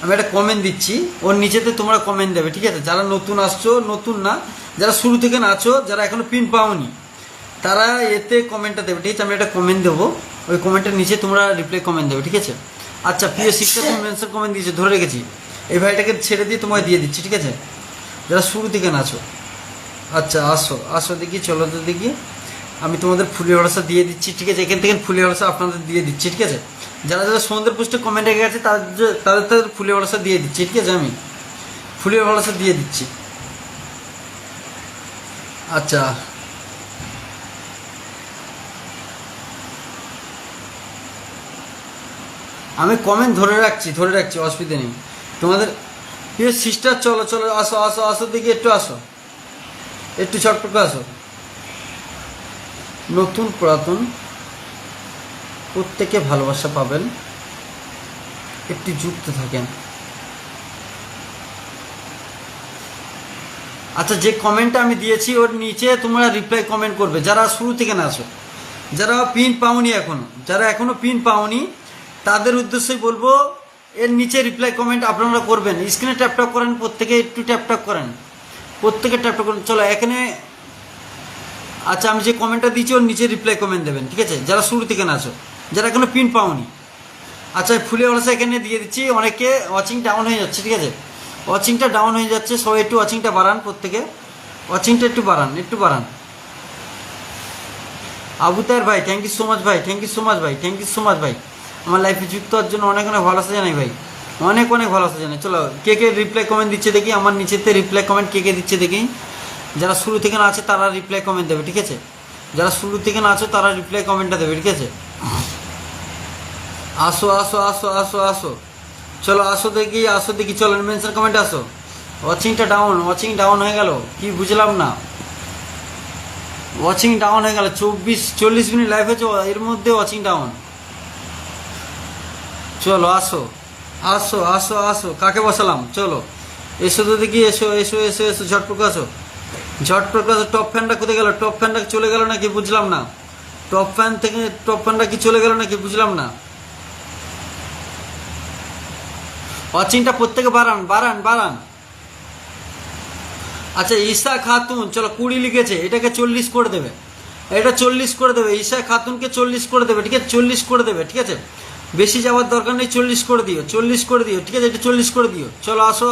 আমি একটা কমেন্ট দিচ্ছি, ওর নিচেতে তোমরা কমেন্ট দেবে, ঠিক আছে যারা নতুন আসছো, নতুন না যারা শুরু থেকে না আছো, যারা এখনো পিন পাওনি তারা এতে কমেন্টটা দেবে, ঠিক আছে আমি একটা কমেন্ট দেবো, ওই কমেন্টের নিচে তোমরা রিপ্লাই কমেন্ট দেবে, ঠিক আছে। আচ্ছা প্রিয় শিক্ষা তুমি মেনশন কমেন্ট দিয়েছো, ধরে রেখেছি, এই ভাইটাকে ছেড়ে দিয়ে তোমায় দিয়ে দিচ্ছি, ঠিক আছে যারা শুরু থেকে না আছো। আচ্ছা আসো দেখি, চলো তো দেখি, আমি তোমাদের ফুলি ভরসা দিয়ে দিচ্ছি, ঠিক আছে এখান থেকে ফুলি ভরসা আপনাদের দিয়ে দিচ্ছি, ঠিক আছে যারা যারা সমুদ্রের পোস্টে কমেন্ট রেখে গেছে তাদের ফুলি ভরসা দিয়ে দিচ্ছি, ঠিক আছে আমি ফুলি ভরসা দিয়ে দিচ্ছি। আচ্ছা আমি কমেন্ট ধরে রাখছি অসুবিধা নেই তোমাদের। প্রিয় সিস্টার চলো আসো দেখি, একটু আসো, একটু ছটপট করে আসো। নতুন পুরাতন প্রত্যেকে ভালোবাসা পাবেন, একটু যুক্ত থাকেন। আচ্ছা যে কমেন্টটা আমি দিয়েছি ওর নিচে তোমরা রিপ্লাই কমেন্ট করবে যারা শুরু থেকে না আসো, যারা পিন পাওনি যারা এখনো পিন পাওনি তাদের উদ্দেশ্যেই বলবো এর নিচে রিপ্লাই কমেন্ট আপনারা করবেন, স্ক্রিনে ট্যাপ করেন, প্রত্যেকে একটু ট্যাপ করেন, প্রত্যেকে ট্যাপ করেন। চলো এখানে আচ্ছা আমি যে কমেন্টটা দিচ্ছি ওর নিচে রিপ্লাই কমেন্ট দেবেন, ঠিক আছে যারা শুরু থেকে না আছো, যারা এখনো পিন পাওনি। আচ্ছা ফুলে অলসা এখানে দিয়ে দিচ্ছি, অনেকে ওয়াচিং ডাউন হয়ে যাচ্ছে, ঠিক আছে ওয়াচিংটা ডাউন হয়ে যাচ্ছে, সবাই একটু ওয়াচিংটা বাড়ান, প্রত্যেকে ওয়াচিংটা একটু বাড়ান। আবুতার ভাই থ্যাংক ইউ সো মাচ ভাই, আমার লাইফে যুক্ত হওয়ার জন্য অনেক ভালোবাসা জানাই ভাই, অনেক ভালোবাসা জানাই। চলো কে রিপ্লাই কমেন্ট দিচ্ছে দেখি, আমার নিচেতে রিপ্লাই কমেন্ট কে দিচ্ছে দেখি, যারা শুরু থেকে না আছে তারা রিপ্লাই কমেন্ট দেবে, ঠিক আছে যারা শুরু থেকে না আছো তারা রিপ্লাই কমেন্টটা দেবে, ঠিক আছে আসো চলো আসো দেখি চলো মেনশন কমেন্ট আসো। ওয়াচিং ডাউন হয়ে গেল, কি বুঝলাম না, ওয়াচিং ডাউন হয়ে গেল, 40 মিনিট লাইভ হয়েছে এর মধ্যে ওয়াচিং ডাউন। চলো আসো কাকে বসালাম, চলো এসো তো দেখি, এসো ঝটপট আসো। টপ ফ্যানটা কোথায় গেল, টপ ফ্যানটা চলে গেল নাকি বুঝলাম না, টপ ফ্যানটা কি চলে গেল নাকি বুঝলাম না। ওয়াচিংটা প্রত্যেকে বাড়ান। আচ্ছা ঈশা খাতুন চলো 20 লিখেছে, এটাকে 40 করে দেবে, এটা 40 করে দেবে, ঈশা খাতুনকে 40 করে দেবে, ঠিক আছে 40 করে দেবে, ঠিক আছে বেশি যাওয়ার দরকার নেই, 40 করে দিও, ঠিক আছে এটা 40 করে দিও। চলো আসো।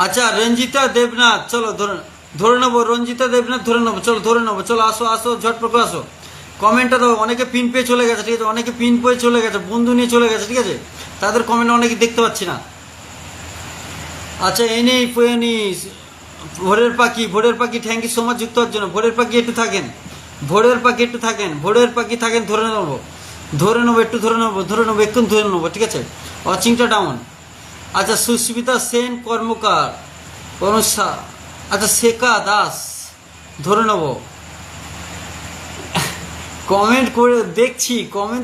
আচ্ছা রঞ্জিতা দেবনাথ চলো ধরে নেবো, চলো আসো ঝটপট করে আসো, কমেন্টটা দাও। অনেকে পিন পেয়ে চলে গেছে, ঠিক আছে অনেকে পিন পেয়ে চলে গেছে, বন্ধু নিয়ে চলে গেছে, ঠিক আছে তাদের কমেন্ট অনেকে দেখতে পাচ্ছি না। আচ্ছা এনেই ভোরের পাখি থ্যাংক ইউ সো মাচ যুক্ত হওয়ার জন্য। ভোরের পাখি একটু থাকেন, ধরে নেবো একটু ধরে নেবো, ঠিক আছে ওয়াচিংটা ডাউন। আচ্ছা সুস্মিতা সেন কর্মকার, আচ্ছা শেখা দাস ধরে নেবো, কমেন্ট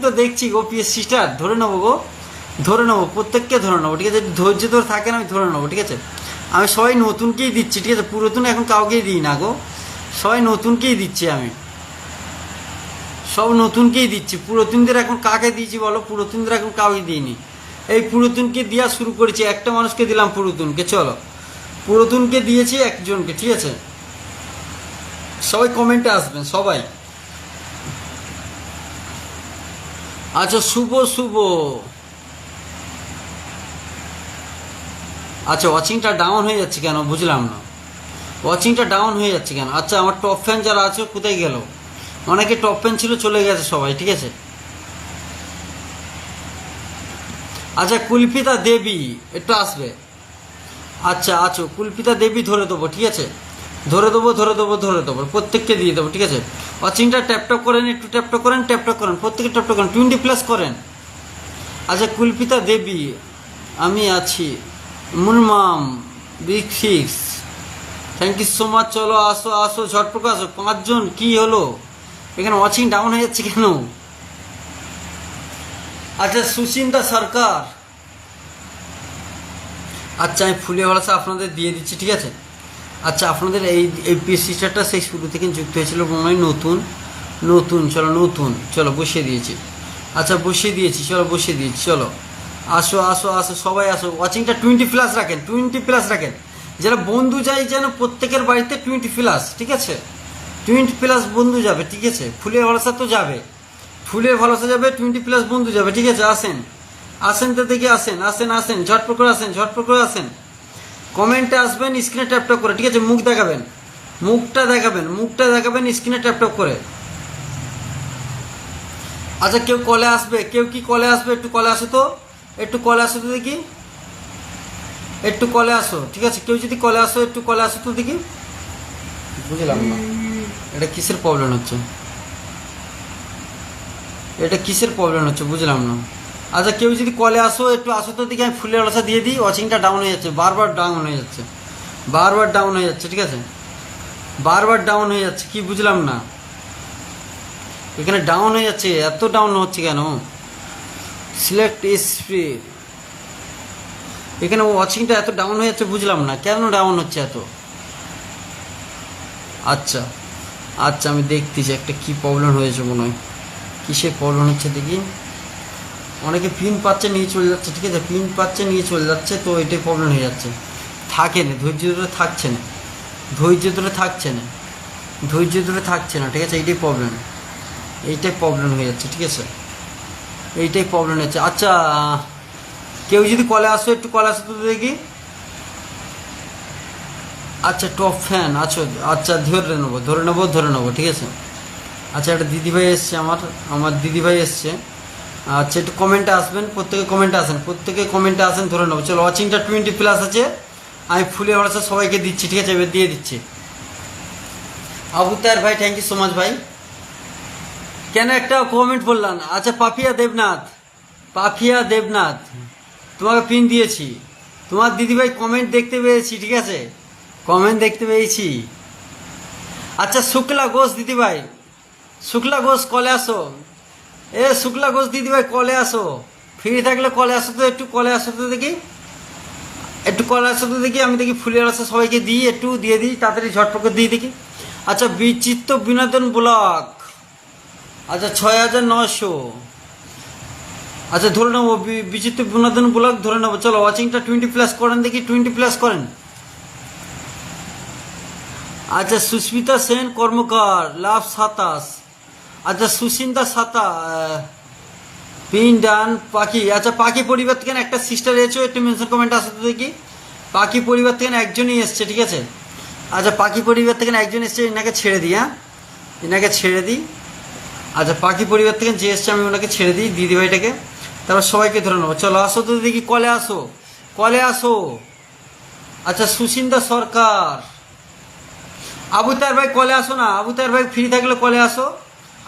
তো দেখছি গো পিএস সিস্টার, ধরে নেবো প্রত্যেককে ধরে নেবো, ঠিক আছে ধৈর্য ধরে থাকেন, আমি ধরে নেবো, ঠিক আছে আমি সবাই নতুনকেই দিচ্ছি, ঠিক আছে পুরাতন এখন কাউকেই দিই না গো, সবাই নতুনকেই দিচ্ছি, আমি সব নতুনকেই দিচ্ছি, পুরাতনদের এখন কাকে দিয়েছি বলো, পুরাতনদের এখন কাউকে দিইনি, এই পুরাতনকে দেওয়া শুরু করেছি, একটা মানুষকে দিলাম পুরাতনকে, চলো পুরাতনকে দিয়েছি একজনকে, ঠিক আছে সবাই কমেন্টে আসবেন সবাই। আচ্ছা শুভ আচ্ছা ওয়াচিংটা ডাউন হয়ে যাচ্ছে কেন বুঝলাম না, আচ্ছা আমার টপ ফ্যান যারা আছে কোথায় গেল, অনেকে টপ ফ্যান ছিল চলে গেছে সবাই, ঠিক আছে। আচ্ছা কুলফিতা দেবী একটু আসবে, আচ্ছা কুলফিতা দেবী ধরে দেবো, ঠিক আছে ধরে দেবো ধরে দেবো ধরে দেবো, প্রত্যেককে দিয়ে দেবো, ঠিক আছে। ওয়াচিংটা ট্যাপ ট্যাপ করেন, একটু ট্যাপ ট্যাপ করেন, ট্যাপ ট্যাপ করেন, প্রত্যেকে ট্যাপ ট্যাপ করেন, 20+ করেন। আচ্ছা, কুলপিতা দেবী, আমি আছি, Munmam, big fix, thank you so much. চলো আসো আসো, ঝটপট আসো, 5 জন। কি হলো এখানে ওয়াচিং ডাউন হয়ে যাচ্ছে কেন? আচ্ছা, সুচিন্তা সরকার, আচ্ছা আমি ফুলে ভরসা আপনাদের দিয়ে দিচ্ছি, ঠিক আছে। আচ্ছা, আপনাদের এই পিসিটা সেই শুরু থেকে যুক্ত হয়েছিল মনে হয়, নতুন নতুন, চলো নতুন, চলো বসিয়ে দিয়েছি। আচ্ছা বসিয়ে দিয়েছি, চলো বসিয়ে দিয়েছি, চলো আসো আসো আসো, সবাই আসো। ওয়াচিংটা 20+ রাখেন, 20+ রাখেন। যারা বন্ধু যায় যেন প্রত্যেকের বাড়িতে 20+, ঠিক আছে। 20+ বন্ধু যাবে, ঠিক আছে। ফুলের ভরসা তো যাবে, ফুলের ভালোবাসা যাবে, 20+ বন্ধু যাবে, ঠিক আছে। আসেন আসেন তো দেখি, আসেন আসেন আসেন, ঝটপট করে আসেন, ঝটপট করে আসেন। কমেন্টে আসবেন, স্ক্রিনে ট্যাপ ট্যাপ করে, ঠিক আছে। মুখ দেখাবেন, মুখটা দেখাবেন, মুখটা দেখাবেন স্ক্রিনে ট্যাপ ট্যাপ করে। আচ্ছা, কেউ কলে আসবে? কেউ কি কলে আসবে? একটু কলে আসো তো, একটু কলে আসো তো দেখি, একটু কলে আসো, ঠিক আছে। কেউ যদি কলে আসো, একটু কলে আসো তো দেখি। বুঝলাম না এটা কিসের প্রবলেম হচ্ছে, এটা কিসের প্রবলেম হচ্ছে বুঝলাম না। আচ্ছা, কেউ যদি কলে আসো, একটু আসো তো দেখি, আমি ফুলের রসা দিয়ে দিই। ওয়াচিংটা ডাউন হয়ে যাচ্ছে, বারবার ডাউন হয়ে যাচ্ছে, বারবার ডাউন হয়ে যাচ্ছে, ঠিক আছে। বারবার ডাউন হয়ে যাচ্ছে, কি বুঝলাম না। এখানে ডাউন হয়ে যাচ্ছে, এত ডাউন হচ্ছে কেন? সিলেক্ট স্প্রে, এখানে ওয়াচিংটা এত ডাউন হয়ে যাচ্ছে, বুঝলাম না কেন ডাউন হচ্ছে এত। আচ্ছা আচ্ছা, আমি দেখতেছি একটা কি প্রবলেম হয়েছে মনে হয়, কিসের প্রবলেম হচ্ছে দেখি। অনেকে পিন পাচ্ছে নিয়ে চলে যাচ্ছে, ঠিক আছে, পিন পাচ্ছে নিয়ে চলে যাচ্ছে, তো এটাই প্রবলেম হয়ে যাচ্ছে। থাকে না, ধৈর্য ধরে থাকছে না, ধৈর্য ধরে থাকছে না, ধৈর্য ধরে থাকছে না, ঠিক আছে। এইটাই প্রবলেম, এইটাই প্রবলেম হয়ে যাচ্ছে, ঠিক আছে, এইটাই প্রবলেম হচ্ছে। আচ্ছা, কেউ যদি কলে আসো, একটু কলে আসো তো দেখি। আচ্ছা, টপ ফ্যান আছো, আচ্ছা ধরে নেবো ধরে নেবো ধরে নেবো, ঠিক আছে। আচ্ছা, একটা দিদিভাই এসছে, আমার আমার দিদিভাই এসছে। আচ্ছা, একটু কমেন্টে আসবেন, প্রত্যেকে কমেন্টে আসেন, প্রত্যেকে কমেন্টে আসেন, ধরে নেবো। চলো, ওয়াচিংটা 20+ আছে, আমি ফুলে ভরসা সবাইকে দিচ্ছি, ঠিক আছে, এবার দিয়ে দিচ্ছি। আবু তার ভাই, থ্যাংক ইউ সো মাচ ভাই। কেন একটা কমেন্ট বললাম? আচ্ছা, পাপিয়া দেবনাথ, পাপিয়া দেবনাথ, তোমাকে পিন দিয়েছি। তোমার দিদিভাই কমেন্ট দেখতে পেয়েছি, ঠিক আছে, কমেন্ট দেখতে পেয়েছি। আচ্ছা, শুক্লা ঘোষ দিদিভাই, শুক্লা ঘোষ কলে আসো, এ শুক্লা ঘোষ দিদিভাই কলে আসো, ফ্রি থাকলে কলে আসো তো, একটু কলে আসো তো দেখি, একটু কলে আসো তো দেখি, আমি দেখি ফুলের আসা সবাইকে দিই, একটু দিয়ে দিই তাড়াতাড়ি, ঝটপট করে দিয়ে দেখি। আচ্ছা, বিচিত্র বিনোদন ব্লক, আচ্ছা 6900, আচ্ছা ধরে নেবো, বিচিত্র বিনোদন ব্লক ধরে নেবো। চলো, ওয়াচিংটা 20+ করেন দেখি, 20+ করেন। আচ্ছা, সুস্মিতা সেন কর্মকার, লাভ 27। আচ্ছা, সুচিন্তা সাতা, পিন ডান। পাখি, আচ্ছা পাখি পরিবার থেকে একটা সিস্টার এসেছো, একটু মেনশন কমেন্ট আসতে দেখি। পাখি পরিবার থেকে একজনই এসছে, ঠিক আছে। আচ্ছা, পাখি পরিবার থেকে একজন এসছে, এনাকে ছেড়ে দিই, হ্যাঁ এনাকে ছেড়ে দিই। আচ্ছা, পাখি পরিবার থেকে যে এসছে আমি ওনাকে ছেড়ে দিই, দিদিভাইটাকে, তারপর সবাইকে ধরে নেবো। চলো আসো তো দেখি, কলে আসো, কলে আসো। আচ্ছা, সুচিন্তা সরকার, আবু তার ভাই কলে আসো না, আবু তার ভাই ফ্রি থাকলে কলে আসো,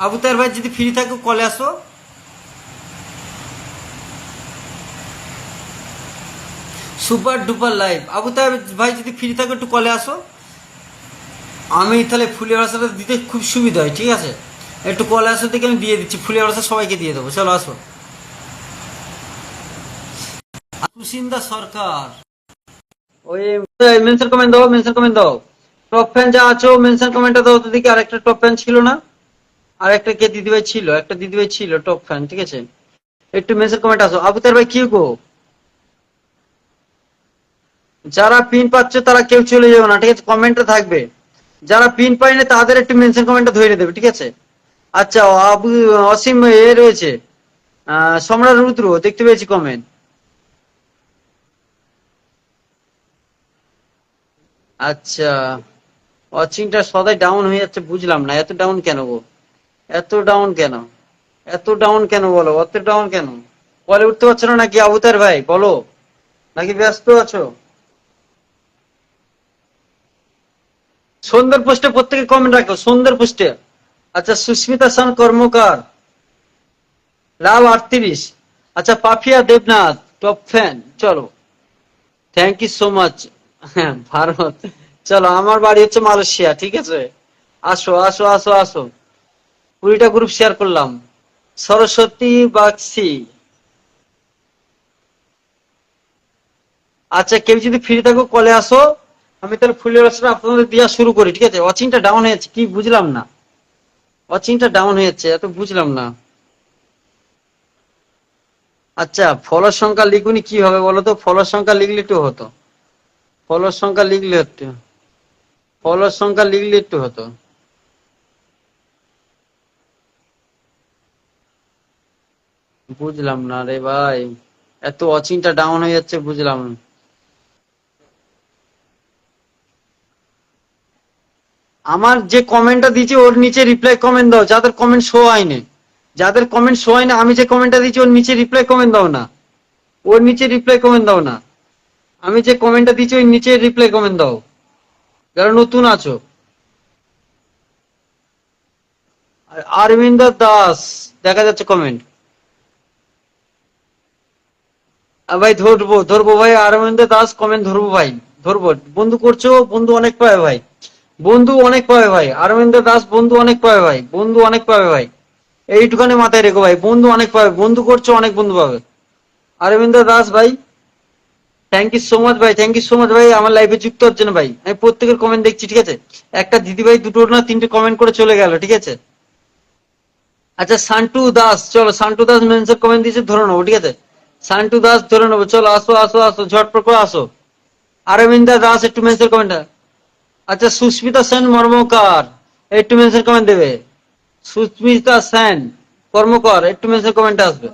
আবু তার ভাই যদি ফ্রি থাকে কলে আসো। সুপার ডুপার লাইভ, আবু তার ভাই যদি ফ্রি থাকো একটু কলে আসো, আমি তাহলে ফুলের ভাষাটা দিতে খুব সুবিধা হয়, ঠিক আছে। একটু কলে আসো থেকে আমি দিয়ে দিচ্ছি, ফুলের ভাষা সবাইকে দিয়ে দেবো। চলো আসো। সুচিন্তা সরকার, ওই মেনশন কমেন্ট দাও, মেনশন কমেন্ট দাও। টপ ফ্যান যা আছো মেনশন কমেন্টটা দাও তো দেখি। আরেকটা টপ ফ্যান ছিল না? আরেকটা কে দিদিভাই ছিল, একটা দিদিভাই ছিল টপ ফ্যান, ঠিক আছে। একটু মেনশন কমেন্ট আসো। আবু তার ভাই কি গো, যারা পিন পাচ্ছ তারা কেউ চলে যাবে না, ঠিক আছে, কমেন্টে থাকবে। যারা পিন পায় না তাদের একটু মেনশন কমেন্টটা ধরে দেবে, ঠিক আছে। আচ্ছা, আবু অসীম এ রয়েছে, সম্রাট রুদ্র দেখতে পেয়েছি কমেন্ট। আচ্ছা, ওয়াচিংটা সদাই ডাউন হয়ে যাচ্ছে, বুঝলাম না এত ডাউন কেন গো, এত ডাউন কেন, এত ডাউন কেন বলো, অত ডাউন কেন? কলে উঠতে পারছো না নাকি আবুতার ভাই, বলো, নাকি ব্যস্ত আছো? সন্ধ্যার পোস্টে প্রত্যেকে কমেন্ট রাখো, সন্ধ্যার পোস্টে। আচ্ছা, সুস্মিতা সেন কর্মকার, লাভ 38। আচ্ছা, পাফিয়া দেবনাথ, টপ ফ্যান, চলো, থ্যাংক ইউ সো মাচ। হ্যাঁ, ভারত, চলো, আমার বাড়ি হচ্ছে মালয়েশিয়া, ঠিক আছে। আসো আসো আসো আসো, 20টা গ্রুপ শেয়ার করলাম। সরস্বতী বাগসি। আচ্ছা, কেউ যদি ফ্রি থাকো কলে আসো, আমি তাহলে ফুলের রসটা আপনাদের দেওয়া শুরু করি, ঠিক আছে। ওয়াচিংটা ডাউন হয়েছে কি বুঝলাম না, ওয়াচিংটা ডাউন হয়েছে এত বুঝলাম না। আচ্ছা, ফলোর সংখ্যা লিখুনি কি হবে বলো তো, ফলোর সংখ্যা লিখলে একটু হতো, ফলোর সংখ্যা লিখলে একটু, ফলোর সংখ্যা লিখলে একটু হতো। বুঝলাম না রে ভাই, এত ওয়াচিংটা ডাউন হয়ে যাচ্ছে বুঝলাম না। আমার যে কমেন্টটা দিয়েছি ওর নিচে রিপ্লাই কমেন্ট দাও, যাদের কমেন্ট শো হয়নি, যাদের কমেন্ট শো হয় না, আমি যে কমেন্টটা দিয়েছি ওর নিচে রিপ্লাই কমেন্ট দাও না, ওর নিচে রিপ্লাই কমেন্ট দাও না। আমি যে কমেন্টটা দিচ্ছি ওই নিচে রিপ্লাই কমেন্ট দাও, যারা নতুন আছো। আর আরবিন্দ দাস, দেখা যাচ্ছে কমেন্ট। ভাই ধরবো ধরবো ভাই, অরবিন্দ দাস কমেন্ট ধরবো ভাই, ধরবো। বন্ধু করছো, বন্ধু অনেক পাবে ভাই, বন্ধু অনেক পাবে ভাই, অরবিন্দ দাস বন্ধু অনেক পাবে ভাই, বন্ধু অনেক পাবে ভাই, এইটুখানি মাথায় রেখো ভাই, বন্ধু অনেক পাবে, বন্ধু করছো অনেক বন্ধু পাবে। অরবিন্দ দাস ভাই, থ্যাংক ইউ সো মাচ ভাই, থ্যাংক ইউ সো মাচ ভাই, আমার লাইফে যুক্ত হচ্ছে না ভাই, আমি প্রত্যেকের কমেন্ট দেখছি, ঠিক আছে। একটা দিদি ভাই দুটো না তিনটে কমেন্ট করে চলে গেল, ঠিক আছে। আচ্ছা, সান্টু দাস, চলো সান্টু দাস মেনশন কমেন্ট দিয়েছে, ধরে নেবো, ঠিক আছে। সান্টু দাস ধরে নেবো, চলো আসো আসো আসো, ঝটপট করে আসো। আরবিন্দা দাস একটু মেনশন কমেন্ট। আচ্ছা, সুস্মিতা সেন কর্মকার একটু মেনশন কমেন্ট দেবে। সুস্মিতা সেন কর্মকার একটু মেনশন কমেন্ট আসবে।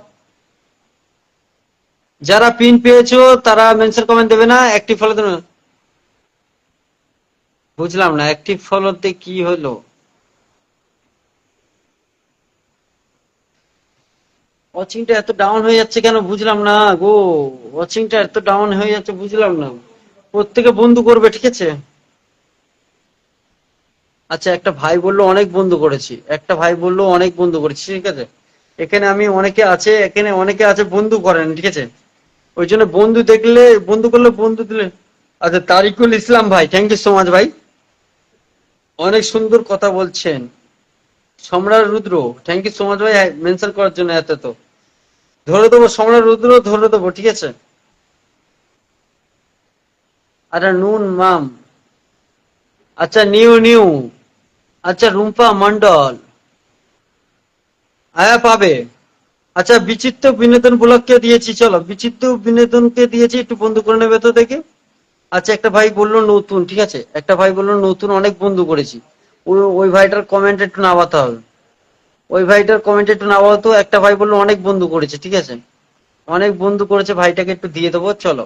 যারা পিন পেয়েছো তারা মেনশন কমেন্ট দেবে না, অ্যাক্টিভ ফলো দেবে। বুঝলাম না অ্যাক্টিভ ফলোতে কি হলো। ওয়াচিংটা এত ডাউন হয়ে যাচ্ছে কেন বুঝলাম না গো, ওয়াচিংটা এত ডাউন হয়ে যাচ্ছে বুঝলাম না। প্রত্যেকে বন্ধু করবে, ঠিক আছে। আচ্ছা, একটা ভাই বললো অনেক বন্ধু করেছি, একটা ভাই বললো অনেক বন্ধু করেছি, ঠিক আছে। এখানে আমি অনেকে আছে, এখানে অনেকে আছে বন্ধু করেন, ঠিক আছে। ওই জন্য বন্ধু দেখলে, বন্ধু করলে, বন্ধু দিলে। আচ্ছা, তারিকুল ইসলাম ভাই, থ্যাংক ইউ সো মাচ ভাই, অনেক সুন্দর কথা বলছেন। সম্রাট রুদ্র, থ্যাংক ইউ সো মাচ ভাই মেনশন করার জন্য, এত তো ধরে দেবো, সম্রাট রুদ্র ধরে দেবো, ঠিক আছে। আরে নুন মাম। আচ্ছা, নিউ নিউ। আচ্ছা, রুম্পা মন্ডল, আয়া পাবে। আচ্ছা, বিচিত্র বিনোদন ব্লককে দিয়েছি, চলো বিচিত্র বিনোদনকে দিয়েছি, একটু বন্ধু করে নেবে তো দেখে। আচ্ছা, একটা ভাই বললো নতুন, ঠিক আছে, একটা ভাই বললো নতুন অনেক বন্ধু করেছি, ওই ওই ভাইটার কমেন্ট একটু নামাতে হবে, ওই ভাইটার কমেন্ট একটু নামাতো। একটা ভাই বললো অনেক বন্ধু করেছে, ঠিক আছে, অনেক বন্ধু করেছে, ভাইটাকে একটু দিয়ে দেবো, চলো।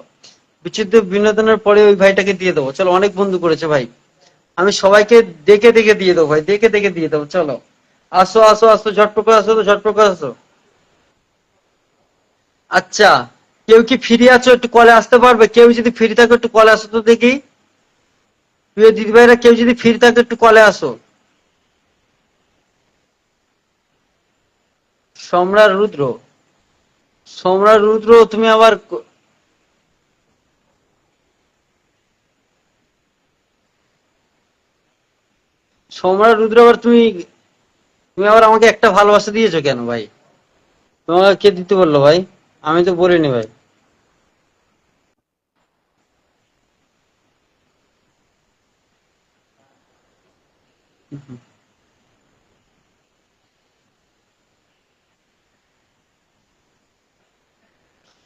বিচিত্র বিনোদনের পরে ওই ভাইটাকে দিয়ে দেবো, চলো, অনেক বন্ধু করেছে ভাই। আমি সবাইকে দেখে দেখে দিয়ে দেবো ভাই, দেখে দেখে দিয়ে দেবো, চলো। আসো আসো আসো, ঝটপট করে আসো তো, ঝটপট করে আসো। আচ্ছা, কেউ কি ফ্রি আছো, একটু কলে আসতে পারবে, কেউ যদি ফ্রি থাকো একটু কলে আসো তো দেখি। প্রিয় দিদি ভাইরা, কেউ যদি ফ্রি থাকো একটু কলে আসো। সম্রাট রুদ্র, সম্রাট রুদ্র তুমি আবার সম্রাট রুদ্র আবার তুমি, তুমি আবার আমাকে একটা ভালোবাসা দিয়েছো কেন ভাই, তোমাকে কে দিতে বললো ভাই, আমি তো বলিনি ভাই।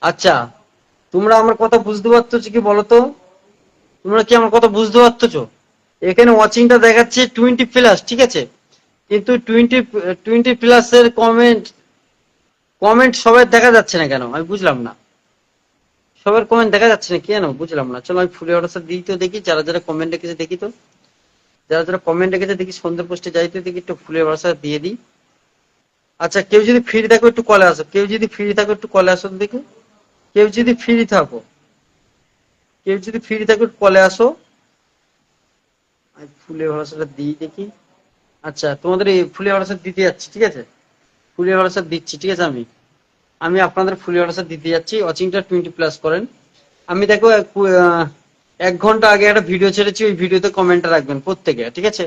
আচ্ছা, তোমরা আমার কথা বুঝতে পারছো কি বলো তো, তোমরা কি আমার কথা বুঝতে পারছো? এখানে ওয়াচিংটা দেখাচ্ছে 20+, ঠিক আছে, কিন্তু 20+ এর কমেন্ট, কমেন্ট সবাই দেখা যাচ্ছে না কেন আমি বুঝলাম না, সবার কমেন্ট দেখা যাচ্ছে না কেন বুঝলাম না। চলো আমি ফুলের অর্ডার দিই তো দেখি, যারা যারা কমেন্ট রেখেছে দেখি তো, যারা যারা কমেন্ট রেখেছে দেখি, সন্ধ্যে পোস্টে যাই তো দেখি, একটু ফুলের অর্ডার দিয়ে দিই। আচ্ছা, কেউ যদি ফ্রি থাকো একটু কলে আসো, কেউ যদি ফ্রি থাকো একটু কলে আসো তো দেখি, কেউ যদি ফ্রি থাকো, কেউ যদি ফ্রি থাকো একটু কলে আসো। ফুলের ভরসাটা দিই দেখি। আচ্ছা, তোমাদের এই ফুলের ভরসা দিতে যাচ্ছি, ঠিক আছে? ফুলের ভরসা দিচ্ছি, ঠিক আছে? আমি আমি আপনাদের ফুলের ভরসা দিতে যাচ্ছি। ওয়াচিংটা 20+ করেন। আমি দেখো 1 ঘন্টা আগে একটা ভিডিও ছেড়েছি, ওই ভিডিওতে কমেন্টটা রাখবেন প্রত্যেকে, ঠিক আছে?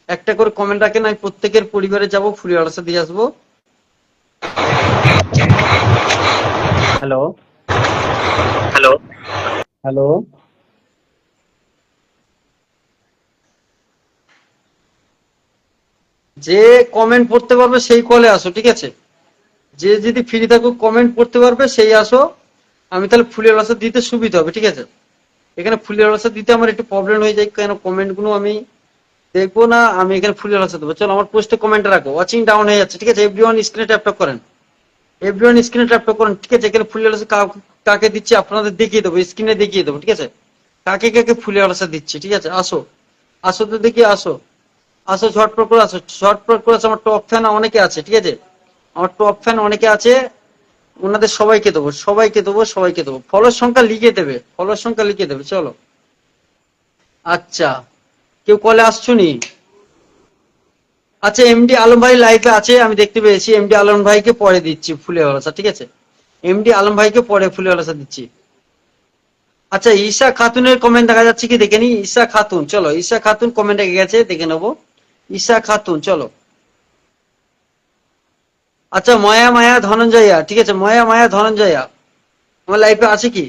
একটা করে কমেন্ট রাখেন, আমি প্রত্যেকের পরিবারে যাব, ফুলের ভরসা দিয়ে আসবো। Hello, hello. হ্যালো। যে কমেন্ট পড়তে পারবে সেই কলে আসো, ঠিক আছে? যে যদি ফ্রি থাকো কমেন্ট পড়তে পারবে সেই আসো। আমি তাহলে ফুলের বাসা দিতে সুবিধা হবে, ঠিক আছে? এখানে ফুলের বাসা দিতে আমার একটু প্রবলেম হয়ে যায়, কেন কমেন্ট গুলো আমি দেখবো না, আমি এখানে ফুলের বাসা দেবো। চলো আমার পোস্টে কমেন্ট রাখো। ওয়াচিং ডাউন হয়ে যাচ্ছে, ঠিক আছে? এভরিওয়ান স্ক্রিনে ট্যাপ করেন, এভরিওয়ান স্ক্রিনে ট্যাপ করেন, ঠিক আছে? এখানে ফুলের বাসা কাকে দিচ্ছি আপনাদের দেখিয়ে দেবো, স্ক্রিনে দেখিয়ে দেবো, ঠিক আছে? কাকে কাকে ফুলের বাসা দিচ্ছি, ঠিক আছে? আসো, আসো তো দেখি, আসো, আসো, ঝটপট করে আসো, ঝটপট করে আসো। আমার টপ ফ্যান অনেকে আছে, ঠিক আছে? আমার টপ ফ্যান অনেকে আছে, ওনাদের সবাইকে দেবো, সবাইকে দেবো, সবাইকে দেবো। ফলোর সংখ্যা লিখে দেবে, ফলোর সংখ্যা লিখে দেবে। চলো, আচ্ছা, কেউ কলে আসছো নি? আচ্ছা, এমডি আলম ভাই লাইভে আছে, আমি দেখতে পেয়েছি। এমডি আলম ভাইকে পরে দিচ্ছি ফুলে হলসা, ঠিক আছে? এমডি আলম ভাইকে পরে ফুলে হলসা দিচ্ছি। আচ্ছা, ঈশা খাতুনের কমেন্ট দেখা যাচ্ছে কি দেখে নি। ঈশা খাতুন, চলো, ঈশা খাতুন কমেন্ট রেখে গেছে, দেখে নেবো। ঈশা খাতুন, চলো। আচ্ছা, ময়া মায়া ধনঞ্জয়া, ঠিক আছে? ময়া মায়া ধনঞ্জয়া আমার লাইফে আছে কি?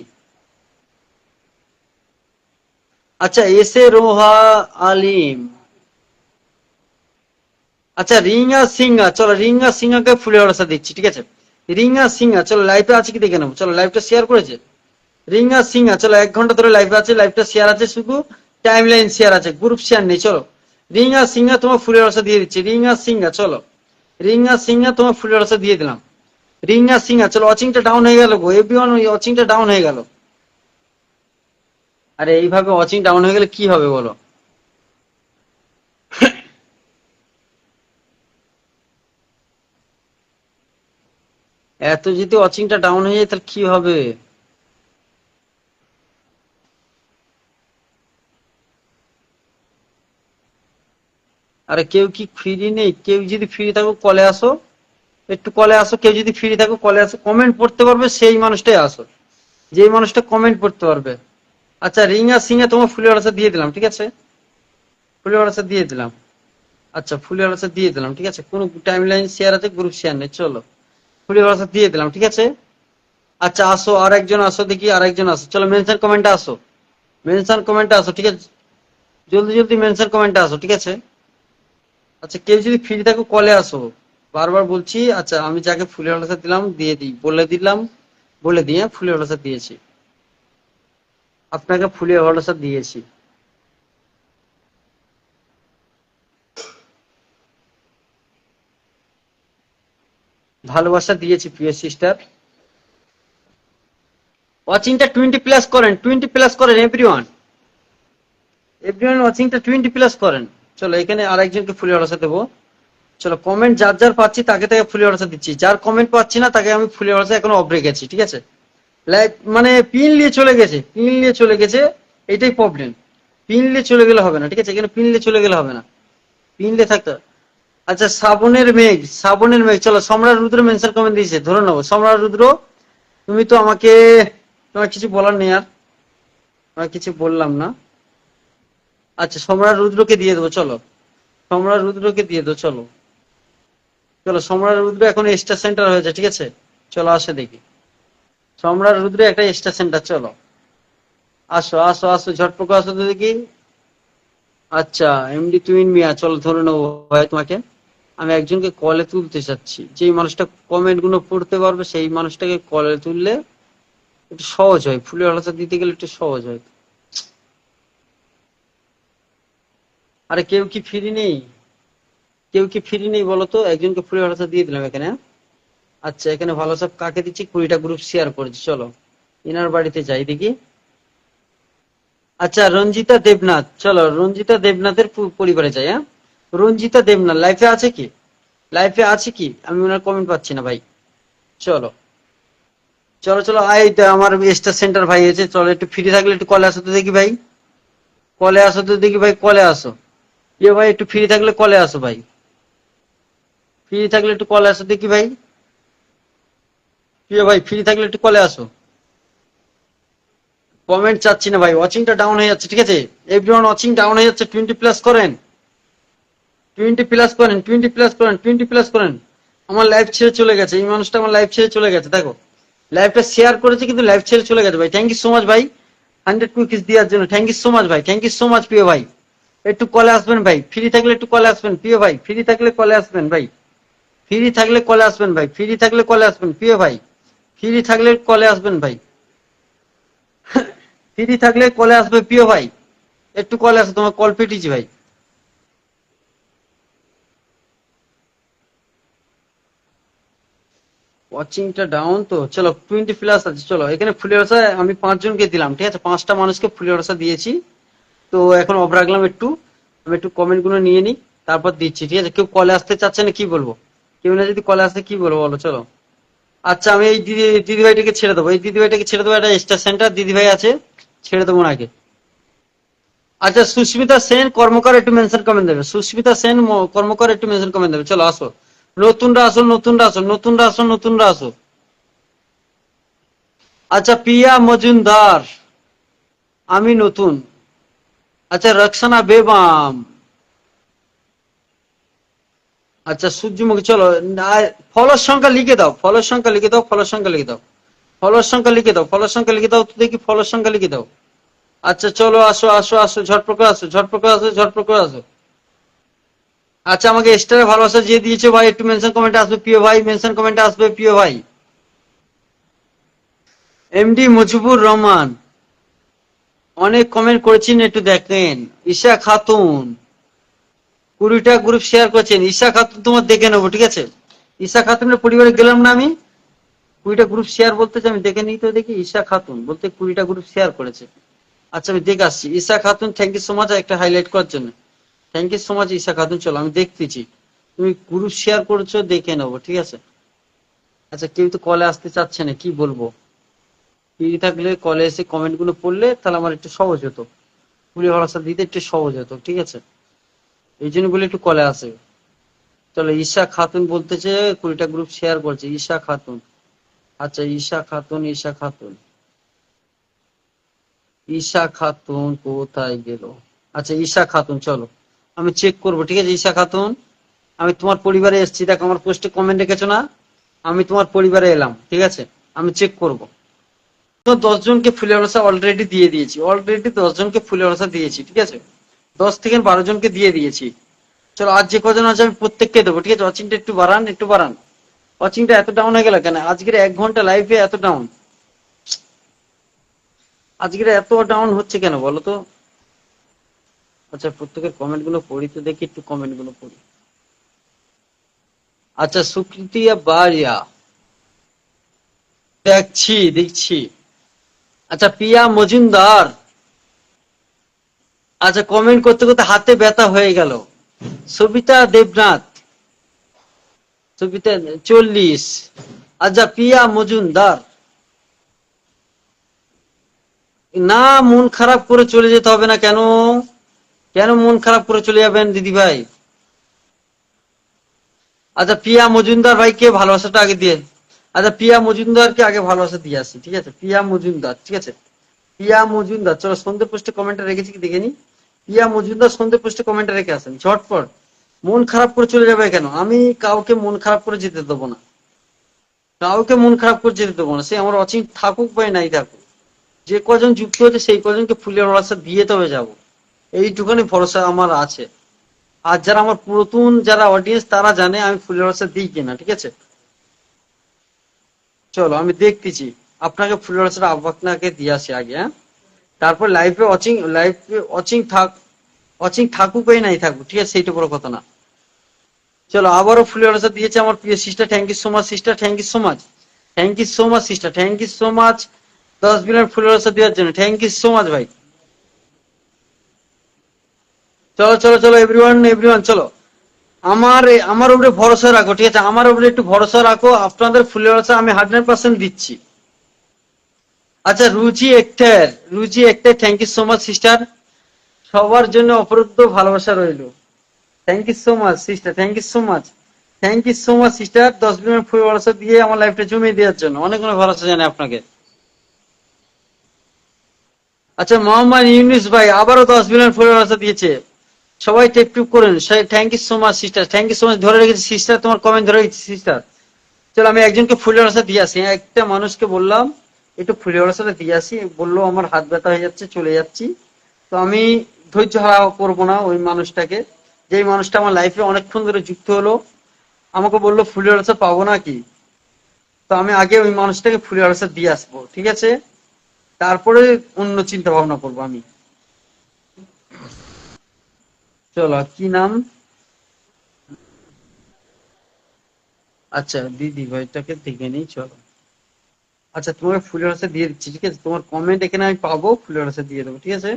আচ্ছা, এস এ রোহা আলিম। আচ্ছা, রিঙ্গা সিংহা, চলো রিঙ্গা সিংহাকে ফুলের ভরসা দিচ্ছি, ঠিক আছে? রিঙ্গা সিংহা, চলো লাইভে আছে কি দেখে নেবো। চলো, লাইভটা শেয়ার করেছে রিঙ্গা সিংহা, চলো 1 ঘন্টা ধরে লাইভে আছে, লাইভটা শেয়ার আছে, শুধু টাইম লাইন শেয়ার আছে, গ্রুপ শেয়ার নেই। চলো, রিঙ্গা সিংহা তোমার ফুলের ভরসা দিয়ে দিচ্ছি। রিঙ্গা সিংহা, চলো, রিঙ্গা সিংহা তোমার ফুলের ভরসা দিয়ে দিলাম। রিঙ্গা সিংহা, চলো। ওয়াচিংটা ডাউন হয়ে গেল গো, এভরিওয়ান ওয়াচিংটা ডাউন হয়ে গেল। আরে এইভাবে ওয়াচিং ডাউন হয়ে গেলে কি হবে বলো? এত যদি ওয়াচিংটা ডাউন হয়ে যায় তাহলে কি হবে? আরে কেউ কি ফ্রি নেই? কেউ যদি ফ্রি থাকো কলে আসো, একটু কলে আসো। কেউ যদি ফ্রি থাকো কলে আসো, কমেন্ট পড়তে পারবে সেই মানুষটাই আসো, যেই মানুষটা কমেন্ট পড়তে পারবে। আচ্ছা, রিঙ্গা সিংহা তোমার ফুলের ভরসা দিয়ে দিলাম, ঠিক আছে? ফুলের ভরসা দিয়ে দিলাম। আচ্ছা, ফুলের ভরসা দিয়ে দিলাম, ঠিক আছে? কোনো টাইম লাইন শেয়ার আছে, গ্রুপ শেয়ার নেই। চলো, ফুলের ভরসা দিয়ে দিলাম, ঠিক আছে? আচ্ছা, আসো, আর একজন আসো দেখি, আর একজন আসো। চলো, মেনশন কমেন্টে আসো, মেনশন কমেন্টে আসো, ঠিক আছে? জলদি জলদি মেনশন কমেন্টে আসো, ঠিক আছে? আচ্ছা, কেউ যদি ফ্রি থাকো কলে আসো, বারবার বলছি। আচ্ছা, আমি যাকে ফুলের ভরসা দিলাম দিয়ে দিই, বলে দিলাম, বলে দিয়ে ফুলের ভরসা দিয়েছি, আপনাকে ফুলের ভরসা দিয়েছি। ভালোবাসা দিয়েছি প্রিয় সিস্টার। ওয়াচিংটা 20+ করেন, 20+ করেন এভরিওয়ান, এভরিওয়ান ওয়াচিংটা 20+ করেন। চলো, এখানে আরেকজনকে ফুলের ভরসা দেবো। চলো, কমেন্ট যার যার পাচ্ছি তাকে তাকে ফুলের ভরসা দিচ্ছি, যার কমেন্ট পাচ্ছি না তাকে আমি ফুলের ভরসা এখনো অফ রেখেছি, ঠিক আছে? লাইক মানে পিন নিয়ে চলে গেছে, পিন নিয়ে চলে গেছে, এটাই প্রবলেম। পিন নিয়ে চলে গেলে হবে না, ঠিক আছে? এখানে পিন নিয়ে চলে গেলে হবে না, পিন নিয়ে থাকতে হবে। আচ্ছা, শ্রাবণের মেঘ, শ্রাবণের মেঘ, চলো। সম্রাট রুদ্র মেনশন কমেন্ট দিয়েছে, ধরে নেবো। সম্রাট রুদ্র, তুমি তো আমাকে, তোমার কিছু বলার নেই আর, তোমার কিছু বললাম না। আচ্ছা, সম্রাট রুদ্রকে দিয়ে দেবো, চলো। সম্রাট রুদ্রকে দিয়ে দেবো, চলো। চলো, সম্রাট রুদ্র এখন স্টার সেন্টার হয়েছে, ঠিক আছে? চলো, আসে দেখি সম্রাট রুদ্র একটা স্টার সেন্টার। চলো, আসো আসো আসো, ঝটপট আসো তো দেখি। আচ্ছা, এমডি তুইন মিয়া, চলো ধরে নেবো ভাই তোমাকে। আমি একজনকে কলে তুলতে চাচ্ছি, যেই মানুষটা কমেন্ট গুলো পড়তে পারবে সেই মানুষটাকে কলে তুললে একটু সহজ হয়, ফুলের আলোচনা দিতে গেলে একটু সহজ হয়। আরে কেউ কি ফ্রি নেই? কেউ কি ফ্রি নেই বলো তো? একজনকে ফুলের আলোচনা দিয়ে দিলাম এখানে। আচ্ছা, এখানে ভালো সব কাকে দিচ্ছি, 20টা গ্রুপ শেয়ার করেছি। চলো, ইনার বাড়িতে যাই দেখি। আচ্ছা, রঞ্জিতা দেবনাথ, চলো রঞ্জিতা দেবনাথের পরিবারে যাই। হ্যাঁ, রঞ্জিতা দেবনাথ লাইফে আছে কি? লাইফে আছে কি? আমি ওনার কমেন্ট পাচ্ছি না ভাই। চলো, চলো, চলো, এই তো আমার স্টার সেন্টার ভাই এসে। চলো, একটু ফ্রি থাকলে একটু কলে আসো তো দেখি ভাই, কলে আসো তো দেখি ভাই, কলে আসো। ভাই একটু ফ্রি থাকলে কলে আসো ভাই, ফ্রি থাকলে একটু কলে আসো দেখি ভাই। ভাই ফ্রি থাকলে একটু কলে আসো। কমেন্ট চাচ্ছি না ভাই, ওয়াচিংটা ডাউন হয়ে যাচ্ছে, ঠিক আছে? এভরিওয়ান ওয়াচিং ডাউন হয়ে যাচ্ছে, 20 প্লাস করেন, 20 প্লাস করেন, 20 প্লাস করেন, 20 প্লাস করেন। আমার লাইভ ছেড়ে চলে গেছে, এই মানুষটা আমার লাইভ ছেড়ে চলে গেছে, দেখো লাইভটা শেয়ার করেছে কিন্তু লাইভ ছেড়ে চলে গেছে ভাই। থ্যাংক ইউ সো মাচ ভাই 100 কুকিজ দেওয়ার জন্য, থ্যাংক ইউ সো মাচ ভাই, থ্যাংক ইউ সো মাচ প্রিয় ভাই। একটু কলে আসবেন ভাই, ফ্রি থাকলে একটু কলে আসবেন প্রিয় ভাই, ফ্রি থাকলে কলে আসবেন ভাই, ফ্রি থাকলে কলে আসবেন ভাই, ফ্রি থাকলে কলে আসবেন প্রিয় ভাই, ফ্রি থাকলে কলে আসবেন ভাই, ফ্রি থাকলে কলে আসবে প্রিয় ভাই, একটু কলে আসো, তোমার কল পেটিছি ভাই। ওয়াচিংটা ডাউন তো, চলো 20 প্লাস আছে, চলো এখানে ফুলের রসা আমি 5 জনকে দিলাম, ঠিক আছে? 5টা মানুষকে ফুলের রসা দিয়েছি। তো এখন অফ রাখলাম একটু, আমি একটু কমেন্ট গুলো নিয়ে নিই, তারপর দিচ্ছি, ঠিক আছে? কেউ কলে আসতে চাচ্ছে না, কি বলবো? কেউ না যদি কলে আসতে কি বলবো বলো, চলো। আচ্ছা আমি এই দিদি ভাইটাকে ছেড়ে দেবো, এই দিদি ভাইটাকে ছেড়ে দেবো, একটা স্টার সেন্টার দিদি ভাই আছে, ছেড়ে দেবো নাকি? আচ্ছা সুস্মিতা সেন কর্মকার একটু মেনশন কমেন্ট দেবে, সুস্মিতা সেন কর্মকার একটু মেনশন কমেন্ট দেবে, চলো আসো। নতুনরা আসো, নতুনরা আসো, নতুনরা আসো, নতুনরা আসো। আচ্ছা পিয়া মজুমদার, আমি নতুন। আচ্ছা রক্সানা বেগম, আচ্ছা সূর্যমুখী, চলো। ফলোর সংখ্যা লিখে দাও, ফলোর সংখ্যা লিখে দাও, ফলোর সংখ্যা লিখে দাও, ফলোর সংখ্যা লিখে দাও, ফলোর সংখ্যা লিখে দাও তো দেখি, ফলোর সংখ্যা লিখে দাও। আচ্ছা চলো আসো আসো আসো, ঝটপট আসো, ঝটপট আসো, ঝটপট আসো। আচ্ছা আমাকে এক্সট্রা ভালোবাসা যে দিয়েছে ভাই একটু মেনশন কমেন্টে আসবে প্রিয় ভাই, মেনশন কমেন্টে আসবে প্রিয় ভাই। এমডি মুজিবুর রহমান, অনেক কমেন্ট করেছেন, একটু দেখেন। ঈশা খাতুন 20টা গ্রুপ শেয়ার করেছেন, ঈশা খাতুন তোমার দেখে নেবো, ঠিক আছে? ঈশা খাতুনের পরিবারে গেলাম না আমি, 20টা গ্রুপ শেয়ার বলতেছে, আমি দেখে নিই তো দেখি। ঈশা খাতুন বলতে 20টা গ্রুপ শেয়ার করেছে, আচ্ছা আমি দেখে আসছি। Isha Khatun thank you so much একটা হাইলাইট করার জন্য, thank you so much Isha Khatun. চলো আমি দেখতেছি, তুমি গ্রুপ শেয়ার করেছো, দেখে নেবো, ঠিক আছে? আচ্ছা কেউ তো কলে আসতে চাচ্ছে না, কি বলবো? ফ্রি থাকলে কলে এসে কমেন্ট গুলো পড়লে তাহলে আমার একটু সহজ হতো, পুরো ভরসা দিতে একটু সহজ হতো, ঠিক আছে? এই জন্য বলে একটু কলে আসে। চলো ঈশা খাতুন বলতেছে 20টা গ্রুপ শেয়ার করছে, ঈশা খাতুন। আচ্ছা ঈশা খাতুন, ঈশা খাতুন, ঈশা খাতুন কোথায় গেল? আচ্ছা ঈশা খাতুন, চলো আমি চেক করবো, ঠিক আছে? ঈশা খাতুন আমি তোমার পরিবারে এসেছি, দেখো আমার পোস্টে কমেন্ট রেখেছো না, আমি তোমার পরিবারে এলাম, ঠিক আছে? আমি চেক করবো। তো 10 জনকে ফুলের রসা অলরেডি দিয়ে দিয়েছি, অলরেডি 10 জনকে ফুলের রসা দিয়েছি, ঠিক আছে? 10 থেকে 12 জনকে দিয়ে দিয়েছি। চলো আজ যে কজন আছে আমি প্রত্যেককে দেবো, ঠিক আছে? ওয়াচিংটা একটু বাড়ান, একটু বাড়ান। ওয়াচিংটা এত ডাউন হয়ে গেল কেন আজকের 1 ঘন্টা লাইভে, এত ডাউন আজকের, এত ডাউন হচ্ছে কেন বলো তো? আচ্ছা প্রত্যেকের কমেন্ট গুলো পড়ি তো দেখি, একটু কমেন্ট গুলো পড়ি। আচ্ছা সুকৃতিয়া বারিয়া, দেখছি দেখছি। আচ্ছা পিয়া মজুমদার, আচ্ছা কমেন্ট করতে করতে হাতে ব্যথা হয়ে গেল। সবিতা দেবনাথ, সবিতা 40। আচ্ছা পিয়া মজুমদার, না মন খারাপ করে চলে যেতে হবে না, কেন? কেন মন খারাপ করে চলে যাবেন দিদি ভাই? আচ্ছা পিয়া মজুমদার ভাইকে ভালোবাসাটা আগে দিয়ে, আচ্ছা পিয়া মজুমদারকে আগে ভালোবাসা দিয়ে আসি, ঠিক আছে? পিয়া মজুমদার, ঠিক আছে? পিয়া মজুমদার, চলো সন্ধ্যে পোস্টে কমেন্টটা রেখেছি কি দেখে নি। পিয়া মজুমদার সন্ধ্যে পোস্টে কমেন্টটা রেখে আসেন ঝটপট। মন খারাপ করে চলে যাবে কেন? আমি কাউকে মন খারাপ করে যেতে দেবো না, কাউকে মন খারাপ করে যেতে দেবো না, সে আমার অচিন থাকুক বা নাই থাকুক। যে কজন যুক্ত হয়েছে সেই কজনকে ফুলের ভরসা দিয়ে তবে যাবো, এইটুখানি ভরসা আমার আছে। আর যারা আমার পুরাতন যারা অডিয়েন্স তারা জানে আমি ফুলের রসা দিই কিনা, ঠিক আছে? চলো আমি দেখতেছি, আপনাকে ফুলের রসটা আপনাকে দিয়ে আসি আগে, হ্যাঁ? তারপর লাইভে ওয়াচিং, লাইভে ওয়াচিং থাক, ওয়াচিং থাকুক বা নাই থাকুক, ঠিক আছে? সেইটা বড় কথা না। চলো আবারও ফুলের রসা দিয়েছে আমার প্রিয় sister, thank you so much sister, thank you so much, thank you so much sister, thank you so much 10 million ফুলের রসা দেওয়ার জন্য, থ্যাংক ইউ সো মাচ ভাই। চলো চলো চলো এভরিওয়ান, এভরিওয়ান চলো, আমার উপরে ভরসা রাখো, ঠিক আছে? আমার উপরে একটু ভরসা রাখো, আপনাদের ফুলের রসা আমি 100% দিচ্ছি। আচ্ছা Ruchi Akhtar, Ruchi Akhtar thank you so much sister, সবার জন্য অপরুদ্ধ ভালোবাসা রইলো। Thank you so much sister, thank you so much, thank you so much sister. 10 billion ফুল ভালোবাসা দিয়ে আমার লাইফটা জমিয়ে দেওয়ার জন্য অনেক অনেক ভালোবাসা জানাই আপনাকে। আচ্ছা মোহাম্মদ ইউনুস ভাই আবারও 10 বিলিয়ন ফুল ভালোবাসা দিয়েছে। সবাই টেপ টুপ করেন। Thank you so much sister, thank you so much. ধরে রেখেছি সিস্টার, তোমার কমেন্ট ধরে রেখেছি সিস্টার। চলো আমি একজনকে ফুলের ভালোবাসা দিয়ে আসি। একটা মানুষকে বললাম একটু ফুলের ভালোবাসাটা দিয়ে আসি, বললো আমার হাত ব্যথা হয়ে যাচ্ছে চলে যাচ্ছি। তো আমি ধৈর্য হারা করবো না ওই মানুষটাকে, যেই মানুষটা আমার লাইফে অনেকক্ষণ ধরে যুক্ত হলো, আমাকে বললো ফুলের ভালোবাসা পাবো নাকি। তো আমি আগে ওই মানুষটাকে ফুলের ভালোবাসা দিয়ে আসবো, ঠিক আছে? তারপরে অন্য চিন্তা ভাবনা করবো আমি। চলো কি নাম? আচ্ছা দিদি ভাইটাকে দেখে নিই, চলো। আচ্ছা তোমাকে ফুলের ভালোবাসা দিয়ে দিচ্ছি, ঠিক আছে? তোমার কমেন্ট এখানে আমি পাবো, ফুলের ভালোবাসা দিয়ে দেবো, ঠিক আছে?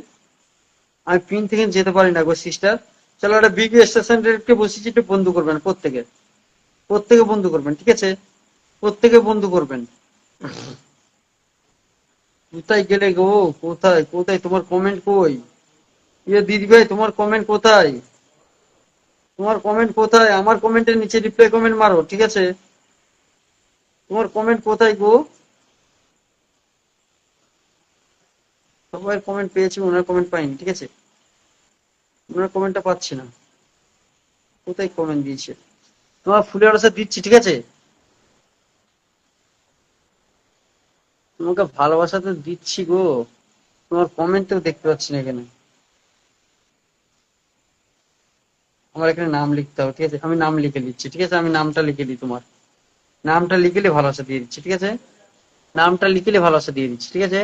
আমি পিন থেকে যেতে পারি না গো সিস্টার। চলো একটা বিগ স্টেশনকে বসেছি, একটু বন্ধু করবেন প্রত্যেকে, প্রত্যেকে বন্ধু করবেন, ঠিক আছে? প্রত্যেকে বন্ধু করবেন। কোথায় গেলে গো? কোথায় কোথায় তোমার কমেন্ট কই? ইয়ে দিদি ভাই তোমার কমেন্ট কোথায়? তোমার কমেন্ট কোথায়? আমার কমেন্টের নিচে রিপ্লাই কমেন্ট মারো, ঠিক আছে? তোমার কমেন্ট কোথায় গো? সবাই কমেন্ট পেয়েছি, ওনার কমেন্ট পাইনি, ঠিক আছে? ওনার কমেন্টটা পাচ্ছি না। কোথায় কমেন্ট দিয়েছে? তোমার ফুলের রসা দিচ্ছি, ঠিক আছে? তোমাকে ভালোবাসা তো দিচ্ছি গো, তোমার কমেন্ট তো দেখতে পাচ্ছি না এখানে। আমার এখানে নাম লিখতে হবে, ঠিক আছে? আমি নাম লিখে দিচ্ছি, ঠিক আছে? আমি নামটা লিখে দিই তোমার। নামটা লিখলে ভালোবাসা দিয়ে দিচ্ছি, ঠিক আছে? নামটা লিখলে ভালোবাসা দিয়ে দিচ্ছি, ঠিক আছে?